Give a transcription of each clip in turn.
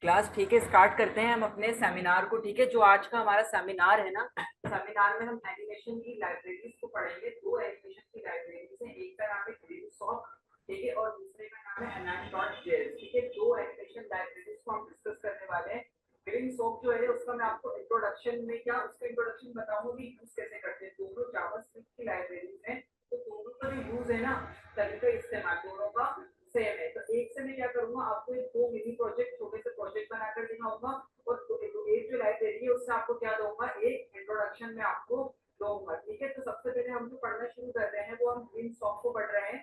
Class ठीक है, start करते हैं हम अपने सेमिनार को। ठीक है, जो आज का हमारा सेमिनार है ना, सेमिनार में हम एनिमेशन की लाइब्रेरीज को पढ़ेंगे। दो एनिमेशन की लाइब्रेरीज हैं, एक का नाम है ग्रीनसॉफ्ट, ठीक है, और दूसरे का नाम है एनएन.जेएस। ठीक है, दो एनिमेशन लाइब्रेरीज को हम डिस्कस करने वाले हैं। ग्रीनसॉफ्ट जो है उसका मैं आपको इंट्रोडक्शन में क्या उसका इंट्रोडक्शन बताऊंगा कि यूज कैसे करते हैं। दोनों जावास्क्रिप्ट की लाइब्रेरीज हैं, तो दोनों का जो यूज है ना, तरीका इस्तेमाल दोनों का सेम है। तो एक से मैं क्या करूंगा, आपको एक दो मिनी प्रोजेक्ट, छोटे से प्रोजेक्ट बनाकर दिखाऊंगा, और एक जो लाइब्रेरी है उससे आपको क्या दूंगा, एक इंट्रोडक्शन में आपको दूंगा। ठीक है, तो सबसे पहले हम जो पढ़ना शुरू कर रहे हैं वो हम ग्रीनसॉफ्ट को पढ़ रहे हैं।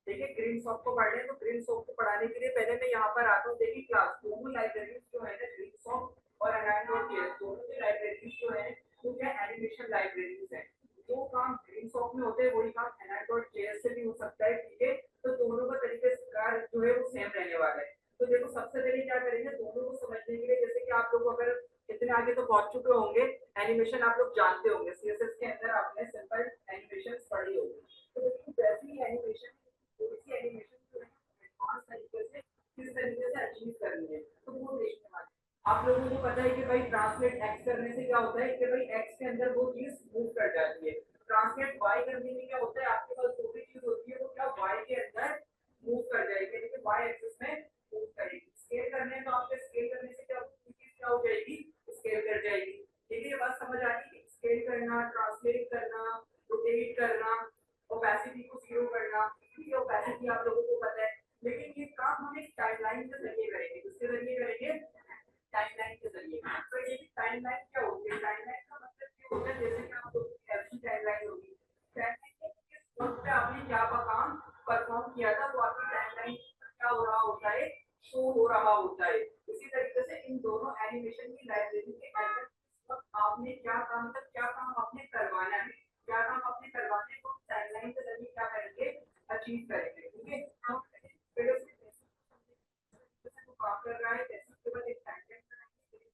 ठीक है, ग्रीनसॉफ्ट को पढ़ रहे हैं। तो ग्रीनसॉफ्ट को पढ़ाने के लिए पहले मैं यहाँ पर आता हूँ। देखिए क्लास दोनों लाइब्रेरीज जो है ना, ग्रीनसॉफ्ट और एनएन.जेएस, दोनों की लाइब्रेरीज जो है वो क्या एनिमेशन लाइब्रेरीज है। जो काम ग्रीनसॉफ्ट में होते हैं वही काम एनएन.जेएस से भी हो सकता है। ठीक है, तो दोनों का तरीका जो है वो सेम रहने वाला है। तो देखो सबसे पहले क्या करेंगे, दोनों को समझने के लिए, जैसे कि आप लोग अगर इतने आगे तो पहुंच चुके होंगे, एनिमेशन आप लोग जानते होंगे, सीएसएस के अंदर आपने सिंपल एनिमेशन पढ़ी होगी। तो देखिए वैसे ही एनिमेशन, थोड़ी सी एनिमेशन जो है एडवांस तरीके से किस तरीके से अचीव करनी है, तो वो देखने वाले। आप लोगों को पता है कि भाई ट्रांसलेट एक्स करने से क्या होता है कि भाई एक्स के अंदर वो चीज मूव कर जाती है। ट्रांसलेट वाई करने में क्या होता है, आपके पास जो भी चीज होती है वो क्या वाई के अंदर मूव कर जाएगी, यानी कि वाई एक्सिस में मूव करेगी। स्केल करने तो आपके स्केल करने से क्या चीज क्या हो जाएगी, स्केल कर जाएगी। ठीक है, ये बात समझ आ रही है, स्केल करना, ट्रांसलेट करना, रोटेट करना, ओपेसिटी को जीरो करना। ठीक है, ओपेसिटी आप लोगों को पता है, लेकिन ये काम हम एक टाइमलाइन के जरिए करेंगे। किसके जरिए करेंगे, टाइमलाइन के जरिए। तो ये टाइमलाइन क्या होती है, टाइमलाइन का मतलब ये होता है जैसे कि आप लोगों की ऐसी टाइमलाइन होगी, टाइमलाइन किस वक्त पे आपने क्या काम परफॉर्म किया था वो आपकी टाइमलाइन क्या हो रहा होता है, शो हो रहा होता है। इसी तरीके से इन दोनों एनिमेशन की लाइब्रेरी के अंदर किस वक्त आपने क्या काम, मतलब क्या काम आपने करवाना है, क्या काम आपने करवाने को टाइमलाइन के जरिए क्या करेंगे, अचीव करेंगे। ठीक है, हम पहले काम कर रहा है, जैसे उसके बाद एक टाइमलाइन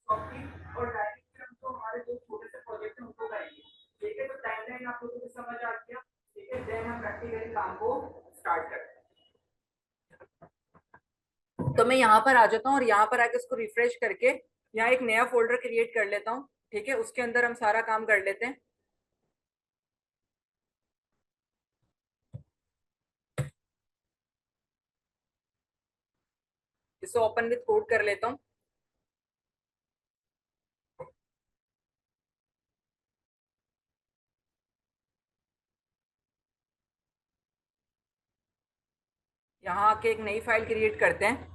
बनाएंगे और डायरेक्ट हम तो हमारे जो छोटे से प्रोजेक्ट हैं उनको करेंगे। ठीक है, तो टाइमलाइन आप लोगों को समझ आ गया। ठीक है, देन हम प्रैक्टिकली काम को स्टार्ट करते हैं। तो मैं यहाँ पर आ जाता हूँ और यहाँ पर आके इसको रिफ्रेश करके यहाँ एक नया फोल्डर क्रिएट कर लेता हूँ। ठीक है, उसके अंदर हम सारा काम कर लेते हैं। इसे ओपन विद कोड कर लेता हूँ। यहाँ आके एक नई फाइल क्रिएट करते हैं।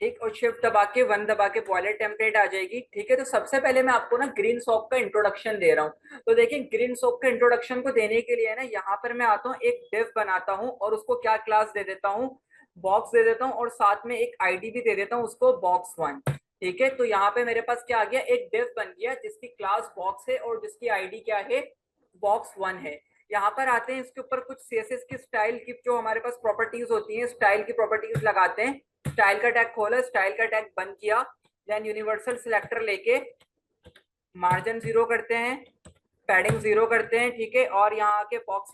ठीक, और शिफ्ट दबा के वन दबा के वॉलेट टेम्पलेट आ जाएगी। ठीक है, तो सबसे पहले मैं आपको ना ग्रीनसॉफ्ट का इंट्रोडक्शन दे रहा हूँ। तो देखिए ग्रीनसॉफ्ट का इंट्रोडक्शन को देने के लिए ना यहाँ पर मैं आता हूँ, एक डिव बनाता हूँ और उसको क्या क्लास दे देता हूँ, बॉक्स दे देता हूँ, और साथ में एक आईडी भी दे देता हूँ उसको, बॉक्स वन। ठीक है, तो यहाँ पे मेरे पास क्या आ गया, एक डिव बन गया जिसकी क्लास बॉक्स है और जिसकी आईडी क्या है, बॉक्स वन है। यहाँ पर आते हैं, इसके ऊपर कुछ सीएसएस की स्टाइल की जो हमारे पास प्रॉपर्टीज होती हैं, स्टाइल की प्रॉपर्टीज लगाते हैं। स्टाइल का टैग खोला, स्टाइल का टैग बंद किया, देन यूनिवर्सल सिलेक्टर लेके मार्जिन 0 करते हैं, पैडिंग 0 करते हैं। ठीक है, और यहाँ आके बॉक्स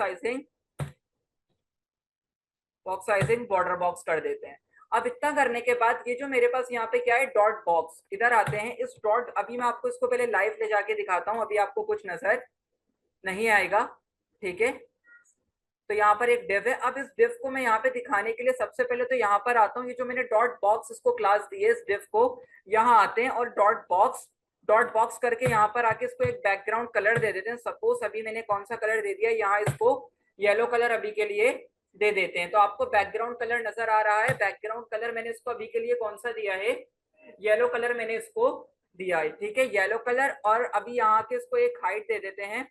साइजिंग बॉर्डर बॉक्स कर देते हैं। अब इतना करने के बाद ये जो मेरे पास यहाँ पे क्या है, डॉट बॉक्स, इधर आते हैं। इस डॉट, अभी मैं आपको इसको पहले लाइव ले जाके दिखाता हूँ, अभी आपको कुछ नजर नहीं आएगा। ठीक है, तो यहाँ पर एक डिव है। अब इस डिव को मैं यहाँ पे दिखाने के लिए सबसे पहले तो यहाँ पर आता हूँ, ये जो मैंने डॉट बॉक्स इसको क्लास दी है, इस डिव को यहाँ आते हैं और डॉट बॉक्स करके यहाँ पर आके इसको एक बैकग्राउंड कलर दे देते हैं। सपोज अभी मैंने कौन सा कलर दे दिया, यहाँ इसको येलो कलर अभी के लिए दे देते हैं। तो आपको बैकग्राउंड कलर नजर आ रहा है, बैकग्राउंड कलर मैंने इसको अभी के लिए कौन सा दिया है, येलो कलर मैंने इसको दिया है। ठीक है, येलो कलर, और अभी यहाँ के इसको एक हाइट दे देते हैं,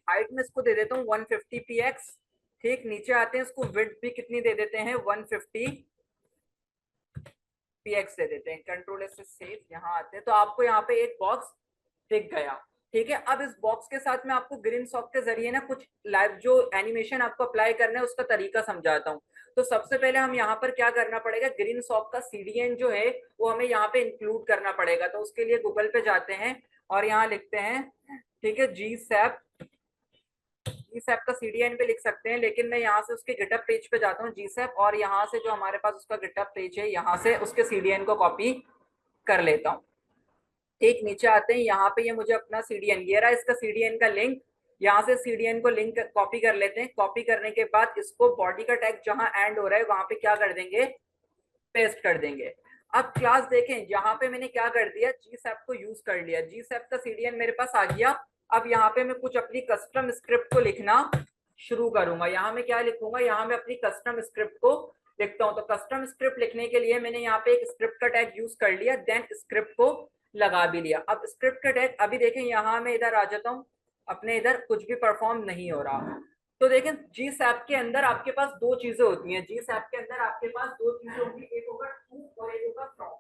हाइट में इसको दे देता हूँ 150 px। ठीक, नीचे आते हैं, इसको विड्थ भी कितनी दे देते हैं, 150 px दे देते हैं। कंट्रोल एस से सेव, यहाँ आते हैं तो आपको यहाँ पे एक बॉक्स दिख गया। ठीक है, अब इस बॉक्स के साथ मैं आपको ग्रीनसॉफ्ट के जरिए ना कुछ लाइव जो एनिमेशन आपको अप्लाई करना है उसका तरीका समझाता हूँ। तो सबसे पहले हम यहाँ पर क्या करना पड़ेगा, ग्रीनसॉफ्ट का सीडीएन जो है वो हमें यहाँ पे इंक्लूड करना पड़ेगा। तो उसके लिए गूगल पे जाते हैं और यहाँ लिखते हैं, ठीक है, जी सैप GSAP का CDN पे लिख सकते हैं, लेकिन मैं यहाँ से उसके गिटहब पेज पे जाता हूँ GSAP, और यहाँ से जो हमारे पास उसका गिटहब पेज है यहाँ से उसके CDN को कॉपी कर लेता हूँ। ठीक, नीचे आते हैं, यहाँ पे ये मुझे अपना CDN, ये रहा इसका CDN का लिंक, यहाँ से CDN को लिंक कॉपी कर लेते हैं। कॉपी करने के बाद इसको बॉडी का टैग जहां एंड हो रहा है वहां पे क्या कर देंगे, पेस्ट कर देंगे। अब क्लास देखें, यहाँ पे मैंने क्या कर दिया, GSAP को यूज कर लिया, GSAP का CDN मेरे पास आ गया। अब यहाँ पे मैं कुछ अपनी कस्टम स्क्रिप्ट को लिखना शुरू करूंगा। यहाँ मैं क्या लिखूंगा, यहाँ मैं अपनी कस्टम स्क्रिप्ट को लिखता हूँ। तो कस्टम स्क्रिप्ट लिखने के लिए मैंने यहाँ पे एक स्क्रिप्ट का टैग यूज कर लिया, देन स्क्रिप्ट को लगा भी लिया। अब स्क्रिप्ट का टैग अभी देखें, यहाँ मैं इधर आ जाता हूँ, अपने इधर कुछ भी परफॉर्म नहीं हो रहा। तो देखें GSAP के अंदर आपके पास दो चीजें होती हैं, GSAP के अंदर आपके पास दो चीजें होंगी, एक होगा टू और एक होगा फ्रॉम।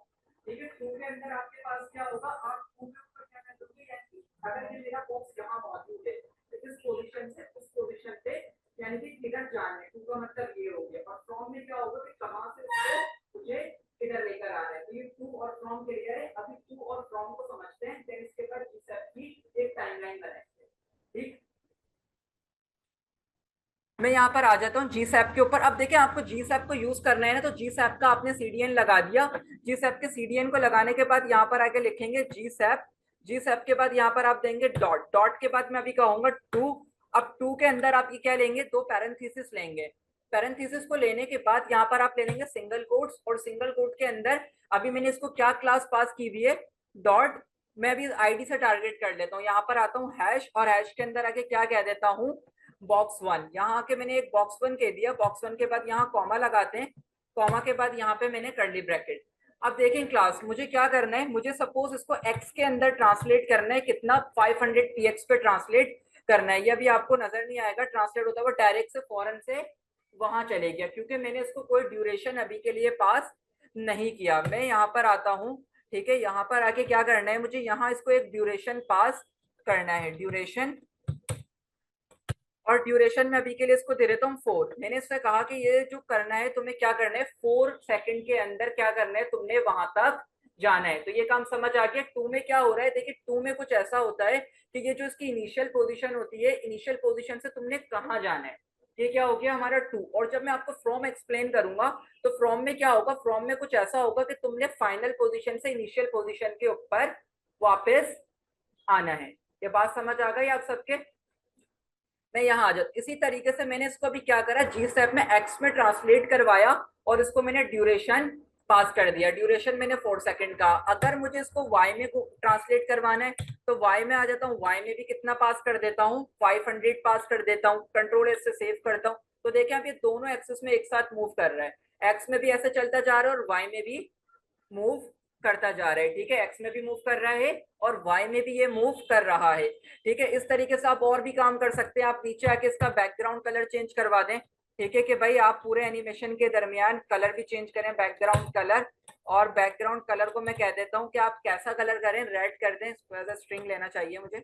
ठीक है, टू के अंदर आपके पास क्या होगा, आप टू के ऊपर क्या कर दोगे, यानी अगर ये मेरा बॉक्स यहाँ मौजूद है तो इस पोजीशन से उस पोजीशन पे यानी कि किधर जाना है, टू का मतलब ये हो गया। और फ्रॉम में क्या होगा कि कहां से उसको मुझे किधर लेकर आ रहा है। तो ये टू और फ्रॉम क्लियर है। अभी टू और फ्रॉम को समझते हैं, फिर इसके बाद GSAP की एक टाइमलाइन बनाएंगे। ठीक, मैं यहाँ पर आ जाता हूँ GSAP के ऊपर। अब देखिए आपको GSAP को यूज करना है ना, तो GSAP का आपने CDN लगा दिया। GSAP के CDN को लगाने के बाद यहाँ पर आके लिखेंगे GSAP। GSAP के बाद यहाँ पर आप देंगे डॉट, डॉट के बाद मैं अभी कहूंगा टू। अब टू के अंदर आप ये क्या लेंगे, दो पैरेंथेसिस लेंगे। पैरेंथेसिस को लेने के बाद यहाँ पर आप ले लेंगे सिंगल कोट्स, और सिंगल कोट के अंदर अभी मैंने इसको क्या क्लास पास की हुई है, डॉट। मैं अभी ID से टारगेट कर लेता हूँ, यहाँ पर आता हूँ हैश, और हैश के अंदर आके क्या कह देता हूँ, बॉक्स वन। यहाँ आके मैंने एक बॉक्स वन कह दिया, बॉक्स वन के बाद यहाँ कॉमा लगाते हैं, कॉमा के बाद यहाँ पे मैंने कर्ली ब्रैकेट। अब देखें क्लास, मुझे क्या करना है, मुझे सपोज इसको x के अंदर ट्रांसलेट करना है, कितना 500 px पे ट्रांसलेट करना है। ये अभी आपको नजर नहीं आएगा ट्रांसलेट होता हुआ, डायरेक्ट से फॉरन से वहां चले गया, क्योंकि मैंने इसको कोई ड्यूरेशन अभी के लिए पास नहीं किया। मैं यहाँ पर आता हूँ, ठीक है, यहाँ पर आके क्या करना है, मुझे यहाँ इसको एक ड्यूरेशन पास करना है, ड्यूरेशन। और ड्यूरेशन में अभी के लिए इसको दे देता हूँ 4। मैंने इससे कहा कि ये जो करना है तुम्हें क्या करना है, 4 सेकंड के अंदर क्या करना है, तुमने वहां तक जाना है। तो ये काम समझ आ गया। टू में क्या हो रहा है, देखिए टू में कुछ ऐसा होता है कि ये जो इसकी इनिशियल पोजीशन होती है, इनिशियल पोजीशन से तुमने कहाँ जाना है, ये क्या हो गया हमारा टू। और जब मैं आपको फ्रॉम एक्सप्लेन करूंगा तो फ्रॉम में क्या होगा, फ्रॉम में कुछ ऐसा होगा कि तुमने फाइनल पोजीशन से इनिशियल पोजीशन के ऊपर वापस आना है। ये बात समझ आ गई आप सबके। मैं यहाँ आ जाता। इसी तरीके से मैंने इसको अभी क्या करा, GSAP में एक्स में ट्रांसलेट करवाया, और इसको मैंने ड्यूरेशन पास कर दिया। ड्यूरेशन मैंने 4 सेकंड का। अगर मुझे इसको वाई में ट्रांसलेट करवाना है तो वाई में आ जाता हूँ, वाई में भी कितना पास कर देता हूँ, 500 पास कर देता हूँ। कंट्रोल एस से सेव करता हूँ। तो देखें आप ये दोनों एक्सेस में एक साथ मूव कर रहा है, एक्स में भी ऐसे चलता जा रहा है और वाई में भी मूव करता जा रहा है। ठीक है, एक्स में भी मूव कर रहा है और वाई में भी ये मूव कर रहा है। ठीक है, इस तरीके से आप और भी काम कर सकते हैं। आप नीचे आके इसका बैकग्राउंड कलर चेंज करवा दें। ठीक है, कि भाई आप पूरे एनिमेशन के दरमियान कलर भी चेंज करें, बैकग्राउंड कलर। और बैकग्राउंड कलर को मैं कह देता हूँ कि आप कैसा कलर करें, रेड कर दें, स्ट्रिंग लेना चाहिए मुझे।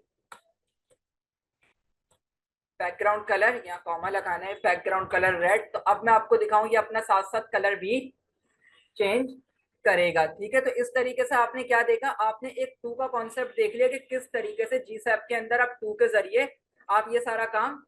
बैकग्राउंड कलर, यहाँ कॉमा लगाना है, बैकग्राउंड कलर रेड। तो अब मैं आपको दिखाऊं ये अपना साथ साथ कलर भी चेंज करेगा। ठीक है, तो इस तरीके से आपने क्या देखा, आपने एक टू का कॉन्सेप्ट देख लिया कि किस तरीके से GSAP के अंदर आप टू के जरिए आप ये सारा काम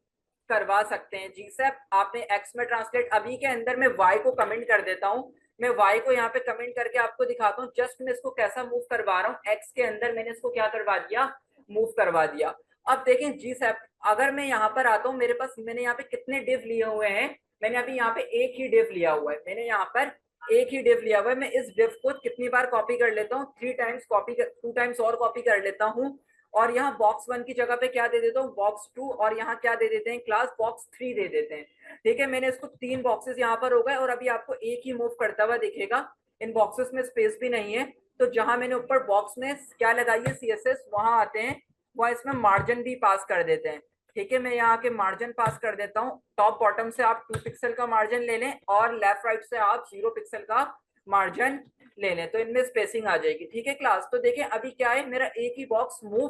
करवा सकते हैं। GSAP आपने एक्स में ट्रांसलेट, अभी के अंदर मैं वाई को कमेंट कर देता हूँ। मैं वाई को यहाँ पे कमेंट करके आपको दिखाता हूँ, जस्ट मैं इसको कैसा मूव करवा रहा हूँ। एक्स के अंदर मैंने इसको क्या करवा दिया, मूव करवा दिया। अब देखें GSAP, अगर मैं यहाँ पर आता हूँ, मेरे पास मैंने यहाँ पे कितने डिव लिए हुए हैं, मैंने अभी यहाँ पे एक ही डिव लिया हुआ है, मैंने यहाँ पर एक ही डिव लिया हुआ है। मैं इस डिव को कितनी बार कॉपी कर लेता हूँ, 3 टाइम्स कॉपी, 2 टाइम्स और कॉपी कर लेता हूँ। और यहाँ बॉक्स वन की जगह पे क्या दे देता हूँ, बॉक्स टू, और यहाँ क्या दे देते हैं, क्लास बॉक्स 3 दे देते हैं। ठीक है, मैंने इसको 3 बॉक्सेस यहाँ पर हो गए, और अभी आपको एक ही मूव करता हुआ दिखेगा। इन बॉक्सेस में स्पेस भी नहीं है, तो जहां मैंने ऊपर बॉक्स में क्या लगाई है, CSS, वहां आते हैं, वहां इसमें मार्जिन भी पास कर देते हैं। ठीक है, मैं यहाँ के मार्जिन पास कर देता हूँ। टॉप बॉटम से आप 2 पिक्सल का मार्जिन ले लें, और लेफ्ट राइट से आप 0 पिक्सल का मार्जिन ले लें, तो इनमें स्पेसिंग आ जाएगी। ठीक है क्लास, तो देखें अभी क्या है, मेरा एक ही बॉक्स मूव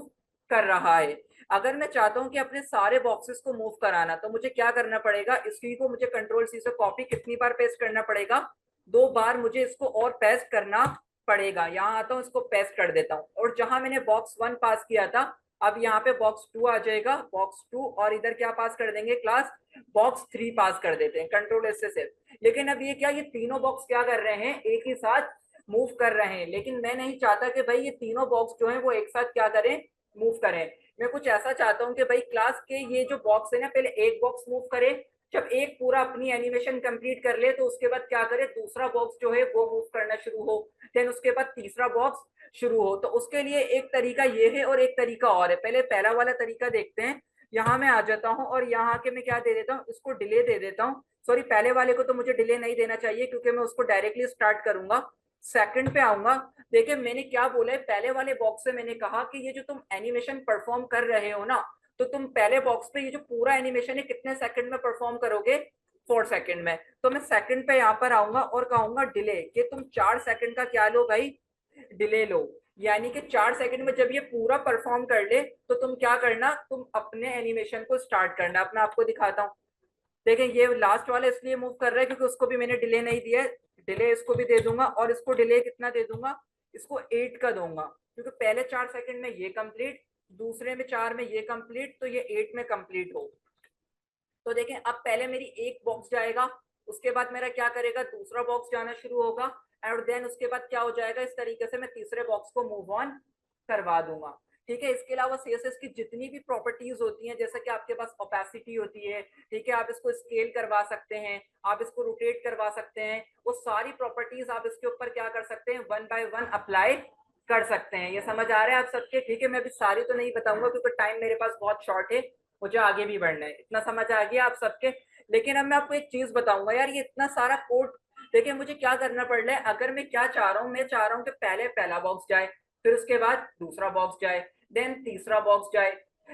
कर रहा है। अगर मैं चाहता हूं कि अपने सारे बॉक्सेस को मूव कराना, तो मुझे क्या करना पड़ेगा, इसी को मुझे कंट्रोल सी से कॉपी कितनी बार पेस्ट करना पड़ेगा, 2 बार मुझे इसको और पेस्ट करना पड़ेगा। यहाँ आता हूँ, इसको पेस्ट कर देता हूँ, और जहां मैंने बॉक्स 1 पास किया था अब यहाँ पे बॉक्स 2 आ जाएगा, बॉक्स 2, और इधर क्या पास कर देंगे क्लास, बॉक्स 3 पास कर देते हैं कंट्रोल एस से सिर्फ। लेकिन अब ये क्या, ये तीनों बॉक्स क्या कर रहे हैं, एक ही साथ मूव कर रहे हैं, लेकिन मैं नहीं चाहता कि भाई ये तीनों बॉक्स जो है वो एक साथ क्या करें, मूव करें। मैं कुछ ऐसा चाहता हूँ कि भाई क्लास के ये जो बॉक्स है ना, पहले एक बॉक्स मूव करे, जब एक पूरा अपनी एनिमेशन कंप्लीट कर ले तो उसके बाद क्या करे, दूसरा बॉक्स जो है वो मूव करना शुरू हो, देन उसके बाद तीसरा बॉक्स शुरू हो। तो उसके लिए एक तरीका ये है और एक तरीका और है। पहले पहला वाला तरीका देखते हैं। यहाँ मैं आ जाता हूँ और यहाँ के मैं क्या दे देता हूँ, इसको डिले दे देता हूँ। सॉरी, पहले वाले को तो मुझे डिले नहीं देना चाहिए क्योंकि मैं उसको डायरेक्टली स्टार्ट करूंगा, सेकंड पे आऊंगा। देखिए मैंने क्या बोला है, पहले वाले बॉक्स से मैंने कहा कि ये जो तुम एनिमेशन परफॉर्म कर रहे हो ना, तो तुम पहले बॉक्स पे ये जो पूरा एनिमेशन है कितने सेकंड में परफॉर्म करोगे, 4 सेकंड में। तो मैं सेकंड पे यहाँ पर आऊंगा और कहूंगा डिले, कि तुम 4 सेकंड का क्या लो भाई, डिले लो। यानी कि 4 सेकंड में जब ये पूरा परफॉर्म कर ले तो तुम क्या करना, तुम अपने एनिमेशन को स्टार्ट करना। अपना आपको दिखाता हूँ। देखें ये लास्ट वाला इसलिए मूव कर रहा है क्योंकि उसको भी मैंने डिले नहीं दिया है, डिले इसको भी दे दूंगा, और इसको डिले कितना दे दूंगा, इसको 8 का दूंगा, क्योंकि पहले 4 सेकंड में ये कंप्लीट, दूसरे में 4 में ये कंप्लीट, तो ये 8 में कंप्लीट हो। तो देखें अब पहले मेरी एक बॉक्स जाएगा, उसके बाद मेरा क्या करेगा, दूसरा बॉक्स जाना शुरू होगा, और देन उसके बाद क्या हो जाएगा, इस तरीके से मैं तीसरे बॉक्स को मूव ऑन करवा दूंगा। ठीक है, इसके अलावा सीएसएस की जितनी भी प्रॉपर्टीज होती हैं, जैसे कि आपके पास ओपेसिटी होती है, ठीक है, आप इसको स्केल करवा सकते हैं, आप इसको रोटेट करवा सकते हैं, वो सारी प्रॉपर्टीज आप इसके ऊपर क्या कर सकते हैं, वन बाय वन अप्लाई कर सकते हैं। ये समझ आ रहा है आप सबके? ठीक है, मैं अभी सारी तो नहीं बताऊंगा क्योंकि टाइम मेरे पास बहुत शॉर्ट है, मुझे आगे भी बढ़ना है। इतना समझ आ गया आप सबके? लेकिन अब मैं आपको एक चीज बताऊंगा यार, ये इतना सारा कोड, देखिए मुझे क्या करना पड़ रहा है। अगर मैं क्या चाह रहा हूँ, मैं चाह रहा हूँ कि पहले पहला बॉक्स जाए, फिर उसके बाद दूसरा बॉक्स जाए, देन तीसरा बॉक्स जाए।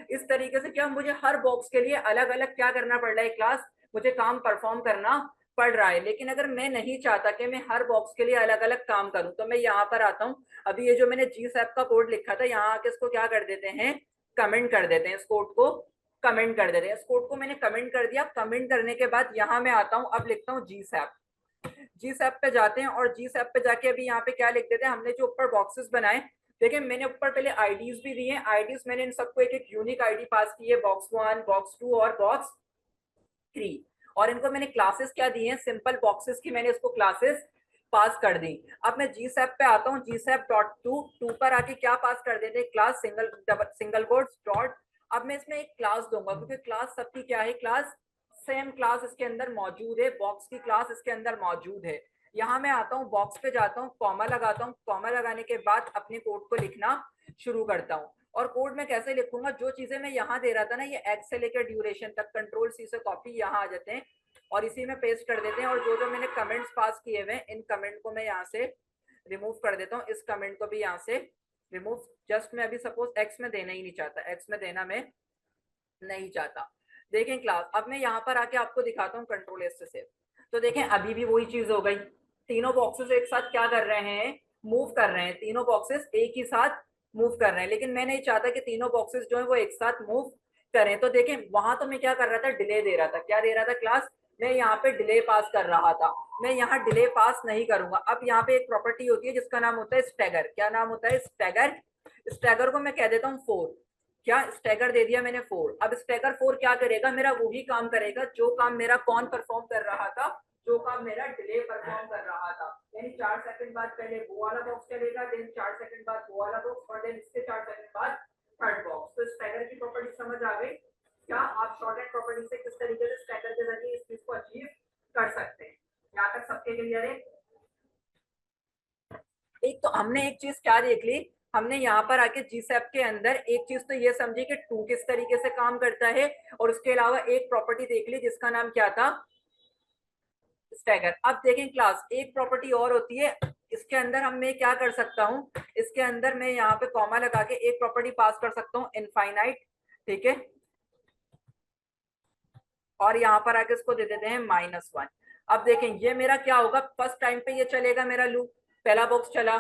इस तरीके से क्या मुझे हर बॉक्स के लिए अलग अलग क्या करना पड़ रहा है, क्लास मुझे काम परफॉर्म करना पड़ रहा है। लेकिन अगर मैं नहीं चाहता कि मैं हर बॉक्स के लिए अलग अलग काम करूं, तो मैं यहाँ पर आता हूँ। अभी ये जो मैंने जी सैप का कोड लिखा था, यहाँ आके इसको क्या कर देते हैं, कमेंट कर देते हैं, इस कोड को कमेंट कर देते हैं। इस कोड को मैंने कमेंट कर दिया। कमेंट करने के बाद यहाँ मैं आता हूँ, अब लिखता हूँ जी सैप। जी सैप पे जाते हैं और जी सैप पे जाके अभी यहाँ पे क्या लिख देते हैं, हमने जो ऊपर बॉक्सेस बनाए, देखिए मैंने ऊपर पहले आईडीज भी दिए हैं। आईडीज मैंने इन सबको एक एक यूनिक आईडी पास की है, बॉक्स 1, बॉक्स 2 और बॉक्स 3। और इनको मैंने क्लासेस क्या दी हैं, सिंपल बॉक्सेस की मैंने इसको क्लासेस पास कर दी। अब मैं जी सैप पे आता हूँ, जी सैप डॉट टू पर आके क्या पास कर देते हैं, क्लास सिंगल कोट्स डॉट। अब मैं इसमें एक क्लास दूंगा क्योंकि क्लास सबकी क्या है, क्लास सेम क्लास इसके अंदर मौजूद है, बॉक्स की क्लास इसके अंदर मौजूद है। यहाँ मैं आता हूँ, बॉक्स पे जाता हूँ, कॉमा लगाता हूँ, कॉमा लगाने के बाद अपने कोड को लिखना शुरू करता हूँ। और कोड में कैसे लिखूंगा, जो चीजें मैं यहाँ दे रहा था ना, ये एक्स से लेकर ड्यूरेशन तक, कंट्रोल सी से कॉपी यहाँ आ जाते हैं और इसी में पेस्ट कर देते हैं। और जो जो मैंने कमेंट्स पास किए हुए, इन कमेंट को मैं यहाँ से रिमूव कर देता हूँ, इस कमेंट को भी यहाँ से रिमूव। जस्ट मैं अभी सपोज एक्स में देना ही नहीं चाहता, एक्स में देना मैं नहीं चाहता। देखें क्लास, अब मैं यहाँ पर आके आपको दिखाता हूँ कंट्रोल एस से। तो देखें अभी भी वही चीज हो गई, तीनों बॉक्सेस एक साथ क्या कर रहे हैं, मूव कर रहे हैं। तीनों बॉक्सेस एक ही साथ मूव कर रहे हैं, लेकिन मैं नहीं चाहता कि तीनों बॉक्सेस जो है वो एक साथ मूव करें। तो देखें वहां तो मैं क्या कर रहा था, डिले दे रहा था। क्या दे रहा था क्लास, मैं यहाँ पे डिले पास कर रहा था। मैं यहाँ डिले पास नहीं करूंगा। अब यहाँ पे एक प्रॉपर्टी होती है जिसका नाम होता है स्टैगर। क्या नाम होता है, स्टैगर। स्टैगर को मैं कह देता हूँ 4। क्या स्टैगर दे दिया मैंने 4। अब स्टैगर 4 क्या करेगा, मेरा वही काम करेगा जो काम मेरा कौन परफॉर्म कर रहा था, जो काम मेरा डिले परफॉर्म कर रहा था। यानी 4 सेकंड बाद पहले वो वाला बॉक्स चलेगा, देन 4 सेकंड बाद वो वाला बॉक्स, और देन इसके 4 सेकंड बाद थर्ड बॉक्स। तो स्टैगर की प्रॉपर्टी समझ आ गई? क्या आप शॉर्ट एंड प्रॉपर्टी से किस तरीके से स्टैगर के जरिए इस चीज को अचीव कर सकते हैं? यहाँ तक सबके क्लियर है? एक तो हमने एक चीज क्या देख ली, हमने यहाँ पर आके जीसैप के अंदर एक चीज तो ये समझी कि टू किस तरीके से काम करता है, और उसके अलावा एक प्रॉपर्टी देख ली जिसका नाम क्या था, स्टैगर। अब देखें क्लास, एक प्रॉपर्टी और होती है इसके अंदर, हम मैं क्या कर सकता हूँ, इसके अंदर मैं यहाँ पे कॉमा लगा के एक प्रॉपर्टी पास कर सकता हूँ, इनफाइनाइट। ठीक है, और यहाँ पर आके इसको दे देते हैं -1। अब देखें ये मेरा क्या होगा, फर्स्ट टाइम पे ये चलेगा मेरा लूप, पहला बॉक्स चला,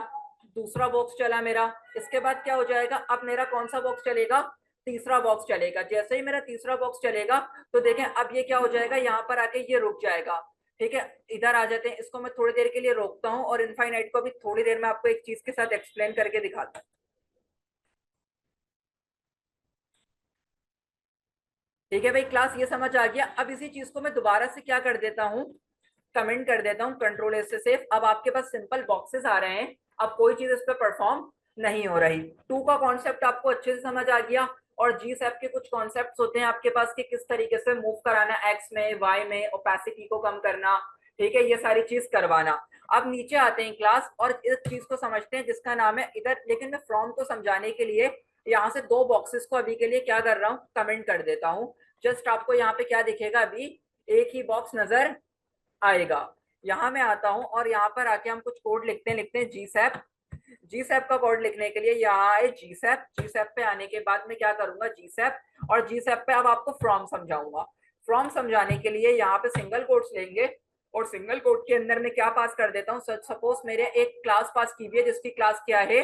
दूसरा बॉक्स चला मेरा, इसके बाद क्या हो जाएगा, अब मेरा कौन सा बॉक्स चलेगा, तीसरा बॉक्स चलेगा। जैसे ही मेरा तीसरा बॉक्स चलेगा तो देखें अब ये क्या हो जाएगा, यहाँ पर आके ये रुक जाएगा। ठीक है, इधर आ जाते हैं, इसको मैं थोड़ी देर के लिए रोकता हूँ और इनफाइनाइट को भी थोड़ी देर में आपको एक चीज के साथ एक्सप्लेन करके दिखाता हूँ। ठीक है भाई, क्लास ये समझ आ गया। अब इसी चीज को मैं दोबारा से क्या कर देता हूँ, कमेंट कर देता हूँ कंट्रोल एस से सेव। अब आपके पास सिंपल बॉक्सेस आ रहे हैं, अब कोई चीज इस पर परफॉर्म नहीं हो रही। टू का कॉन्सेप्ट आपको अच्छे से समझ आ गया, और जी सैप के कुछ कॉन्सेप्ट होते हैं आपके पास कि किस तरीके से मूव कराना एक्स में वाई में, ओपेसिटी को कम करना, ठीक है, ये सारी चीज करवाना। अब नीचे आते हैं क्लास और इस चीज को समझते हैं जिसका नाम है इधर, लेकिन मैं फ्रॉम को समझाने के लिए यहाँ से दो बॉक्सेस को अभी के लिए क्या कर रहा हूँ, कमेंट कर देता हूँ। जस्ट आपको यहाँ पे क्या दिखेगा, अभी एक ही बॉक्स नजर आएगा। यहाँ मैं आता हूँ और यहाँ पर आके हम कुछ कोड लिखते हैं जीसैप। जीसैप का कोड लिखने के लिए यहाँ आए जीसैप, जीसैप पे आने के बाद मैं क्या करूंगा जीसैप, और जीसैप पे अब आपको फ्रॉम समझाऊंगा। फ्रॉम समझाने के लिए यहाँ पे सिंगल कोट्स लेंगे, और सिंगल कोट के अंदर मैं क्या पास कर देता हूँ, सपोज मेरे एक क्लास पास की हुई है जिसकी क्लास क्या है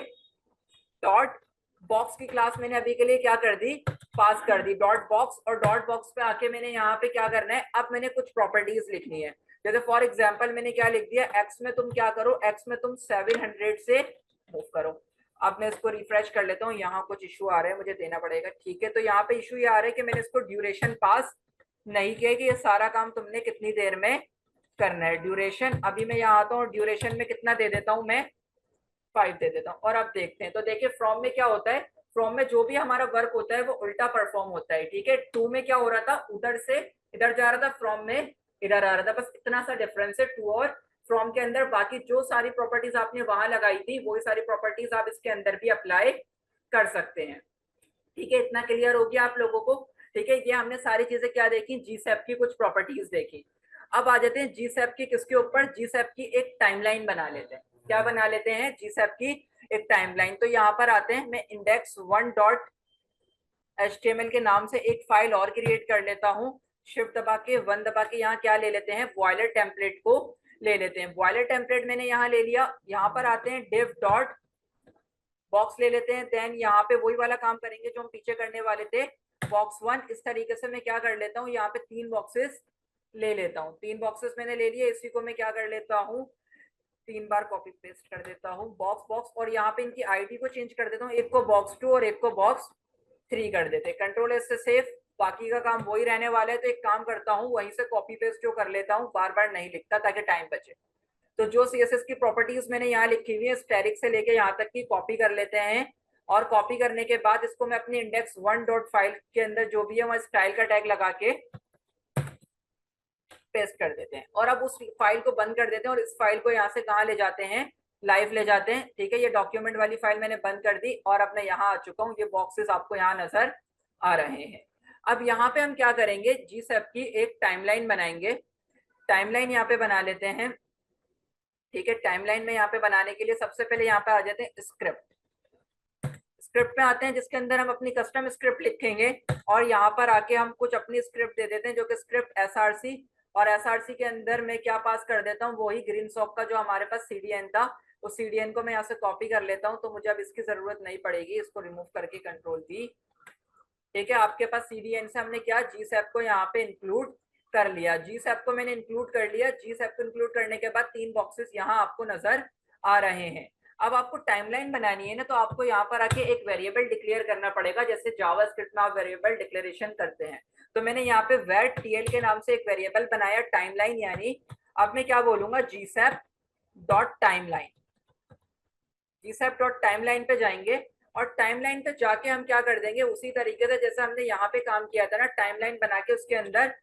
डॉट बॉक्स की क्लास मैंने अभी के लिए क्या कर दी, पास कर दी डॉट बॉक्स। और डॉट बॉक्स पे आके मैंने यहाँ पे क्या करना है, अब मैंने कुछ प्रॉपर्टीज लिखनी है। जैसे फॉर एग्जांपल मैंने क्या लिख दिया, एक्स में तुम क्या करो, एक्स में तुम 700 से मूव करो। अब मैं इसको रिफ्रेश कर लेता हूँ, यहाँ कुछ इशू आ रहा है, मुझे देना पड़ेगा। ठीक है, तो यहाँ पे इशू ये आ रहा है कि मैंने इसको ड्यूरेशन पास नहीं किया कि ये सारा काम तुमने कितनी देर में करना है। ड्यूरेशन अभी मैं यहाँ आता हूँ, ड्यूरेशन में कितना दे देता हूँ मैं, 5 दे देता हूँ। और अब देखते हैं, तो देखिए फ्रॉम में क्या होता है, फ्रॉम में जो भी हमारा वर्क होता है वो उल्टा परफॉर्म होता है। ठीक है, टू में क्या हो रहा था, उधर से इधर जा रहा था, फ्रॉम में इधर आ रहा था, बस इतना सा डिफरेंस है टू और फ्रॉम के अंदर। बाकी जो सारी प्रॉपर्टीज आपने वहां लगाई थी वही सारी प्रॉपर्टीज आप इसके अंदर भी अप्लाई कर सकते हैं। ठीक है, इतना क्लियर हो गया आप लोगों को। ठीक है, ये हमने सारी चीजें क्या देखी, जीसैप की कुछ प्रॉपर्टीज देखी। अब आ जाते हैं जीसैप की किसके ऊपर, जीसैप की एक टाइमलाइन बना लेते हैं। क्या बना लेते हैं, जीसैप की एक टाइमलाइन। तो यहाँ पर आते हैं, मैं इंडेक्स वन डॉट HTML के नाम से एक फाइल और क्रिएट कर लेता हूँ। शिफ्ट दबा के वन दबा के यहाँ क्या ले लेते हैं, बॉयलर टेम्पलेट को ले लेते हैं। बॉयलर टेम्पलेट मैंने यहाँ ले लिया। यहाँ पर आते हैं div डॉट बॉक्स ले लेते हैं। देन यहाँ पे वही वाला काम करेंगे जो हम पीछे करने वाले थे, बॉक्स वन। इस तरीके से मैं क्या कर लेता हूँ, यहाँ पे 3 बॉक्सेस ले लेता हूँ। 3 बॉक्सेस मैंने ले लिए, इसी को मैं क्या कर लेता हूँ, 3 बार कॉपी पेस्ट कर देता हूँ, बॉक्स बॉक्स। और यहाँ पे इनकी आईडी को चेंज कर देता हूँ, एक को बॉक्स 2 और एक को बॉक्स 3 कर देते हैं। कंट्रोल एस से सेव, बाकी का काम वही रहने वाला है। तो एक काम करता हूँ, वहीं से कॉपी पेस्ट जो कर लेता हूँ, बार बार नहीं लिखता ताकि टाइम बचे। तो जो सीएसएस की प्रॉपर्टीज मैंने यहाँ लिखी हुई है, स्टैटिक से लेके यहाँ तक की कॉपी कर लेते हैं। और कॉपी करने के बाद इसको मैं अपनी इंडेक्स वन डॉट फाइल के अंदर जो भी है वहाँ स्टाइल का टैग लगा के पेस्ट कर देते हैं। और अब उस फाइल को बंद कर देते हैं, और इस फाइल को यहाँ से कहाँ ले जाते हैं, लाइव ले जाते हैं। ठीक है, ये डॉक्यूमेंट वाली फाइल मैंने बंद कर दी, और अब मैं यहाँ आ चुका हूँ। ये बॉक्सेस आपको यहाँ नजर आ रहे हैं। अब यहाँ पे हम क्या करेंगे, जीसैप की एक टाइमलाइन बनाएंगे। टाइमलाइन यहाँ पे बना लेते हैं। ठीक है, टाइमलाइन में यहाँ पे बनाने के लिए सबसे पहले यहाँ पे आ जाते हैं स्क्रिप्ट। स्क्रिप्ट में आते हैं जिसके अंदर हम अपनी कस्टम स्क्रिप्ट लिखेंगे। और यहाँ पर आके हम कुछ अपनी स्क्रिप्ट दे देते हैं जो कि स्क्रिप्ट एसआरसी। और एसआरसी के अंदर मैं क्या पास कर देता हूँ, वही ग्रीन सॉक का जो हमारे पास सीडीएन था, उस सीडीएन को मैं यहाँ से कॉपी कर लेता हूँ। तो मुझे अब इसकी जरूरत नहीं पड़ेगी, इसको रिमूव करके कंट्रोल V। ठीक है, आपके पास सीडीएन से हमने क्या, जीसैप को यहाँ पे इंक्लूड कर लिया। जीसैप को मैंने इंक्लूड कर लिया। जीसैप को इंक्लूड करने के बाद 3 बॉक्सेस यहाँ आपको नजर आ रहे हैं। अब आपको टाइमलाइन बनानी है ना, तो आपको यहाँ पर आके एक वेरिएबल डिक्लेयर करना पड़ेगा, जैसे जावास्क्रिप्ट में आप वेरिएबल डिक्लेरेशन करते हैं। तो मैंने यहाँ पे var tl के नाम से एक वेरिएबल बनाया टाइमलाइन, यानी अब मैं क्या बोलूंगा, GSAP dot timeline. GSAP dot timeline पे जाएंगे, और टाइमलाइन पे जाके हम क्या कर देंगे, उसी तरीके से जैसे हमने यहाँ पे काम किया था ना, टाइमलाइन बना के उसके अंदर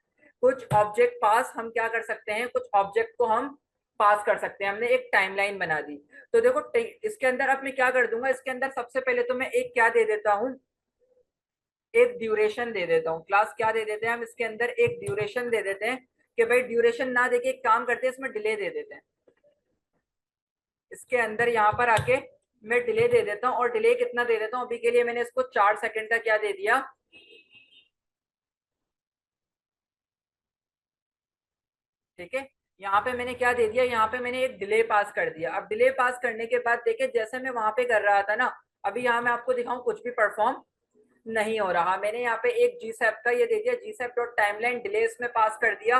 कुछ ऑब्जेक्ट पास हम क्या कर सकते हैं, कुछ ऑब्जेक्ट को हम पास कर सकते हैं। हमने एक टाइमलाइन बना दी। तो देखो इसके अंदर अब मैं क्या कर दूंगा, इसके अंदर सबसे पहले तो मैं एक क्या दे देता हूँ, एक ड्यूरेशन दे देता हूँ। क्लास क्या दे देते हैं हम, इसके अंदर एक ड्यूरेशन दे देते हैं कि भाई ड्यूरेशन ना देके एक काम करते हैं, इसमें डिले दे देते हैं। इसके अंदर यहाँ पर आके मैं डिले दे देता हूँ, और डिले कितना दे देता हूँ, अभी के लिए मैंने इसको 4 सेकंड का क्या दे दिया, ठीक है। यहाँ पे मैंने क्या दे दिया, यहाँ पे मैंने एक डिले पास कर दिया। अब डिले पास करने के बाद देखिए जैसे मैं वहां पे कर रहा था ना, अभी यहाँ मैं आपको दिखाऊं कुछ भी परफॉर्म नहीं हो रहा। मैंने यहाँ पे एक जीसैप का ये दे दिया, जीसैप डॉट टाइमलाइन डिले इसमें पास कर दिया।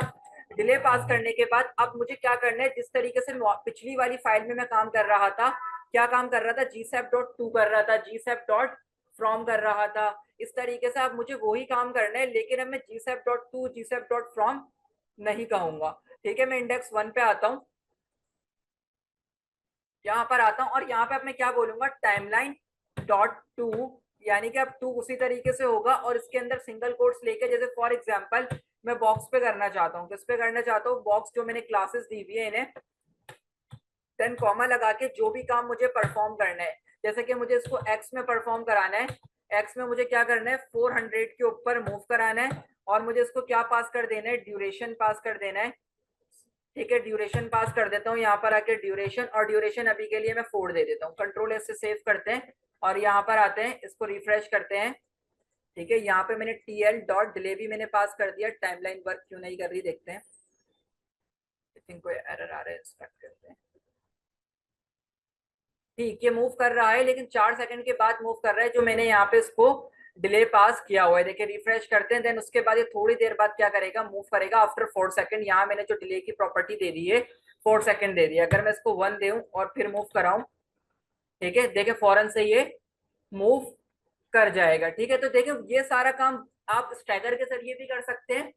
डिले पास करने के बाद अब मुझे क्या करना है, जिस तरीके से पिछली वाली फाइल में मैं काम कर रहा था, क्या काम कर रहा था, जीसैप डॉट टू कर रहा था, जीसैप डॉट फ्रॉम कर रहा था। इस तरीके से आप मुझे वही काम करना है, लेकिन अब मैं gsap.to gsap.from नहीं कहूंगा। ठीक है, मैं इंडेक्स 1 पे आता हूँ, यहाँ पर आता हूँ और यहाँ पे अब मैं क्या बोलूंगा, टाइमलाइन डॉट टू, यानी कि अब टू उसी तरीके से होगा और इसके अंदर सिंगल कोट्स लेके, जैसे फॉर एग्जांपल मैं बॉक्स पे करना चाहता हूँ, किस पे करना चाहता हूँ, बॉक्स जो मैंने क्लासेस दी हुई है इन्हें, देन कॉमा लगा के जो भी काम मुझे परफॉर्म करना है, जैसे कि मुझे इसको एक्स में परफॉर्म कराना है, एक्स में मुझे क्या करना है, 400 के ऊपर मूव कराना है और मुझे इसको क्या पास कर देना है, ड्यूरेशन पास कर देना है। ठीक है, ड्यूरेशन पास कर देता हूँ यहाँ पर आके ड्यूरेशन, और ड्यूरेशन अभी के लिए मैं 4 दे देता हूँ। कंट्रोल एस से सेव करते हैं और यहाँ पर आते हैं, इसको रिफ्रेश करते हैं। ठीक है, यहाँ पे मैंने टीएल डॉट डिले भी मैंने पास कर दिया। टाइमलाइन वर्क क्यों नहीं कर रही देखते हैं, आई थिंक कोई एरर आ रहा है, इंस्पेक्ट करते हैं। ठीक, ये मूव कर रहा है लेकिन 4 सेकंड के बाद मूव कर रहा है, जो मैंने यहाँ पे इसको डिले पास किया हुआ है। देखिए रिफ्रेश करते हैं, देन उसके बाद ये थोड़ी देर बाद क्या करेगा, मूव करेगा आफ्टर 4 सेकंड। यहाँ मैंने जो डिले की प्रॉपर्टी दे दी है 4 सेकंड दे दिया, अगर मैं इसको 1 दूं और फिर मूव कराऊं, ठीक है, देखिए फौरन से ये मूव कर जाएगा। ठीक है, तो देखिए ये सारा काम आप स्टैगर के जरिए भी कर सकते हैं,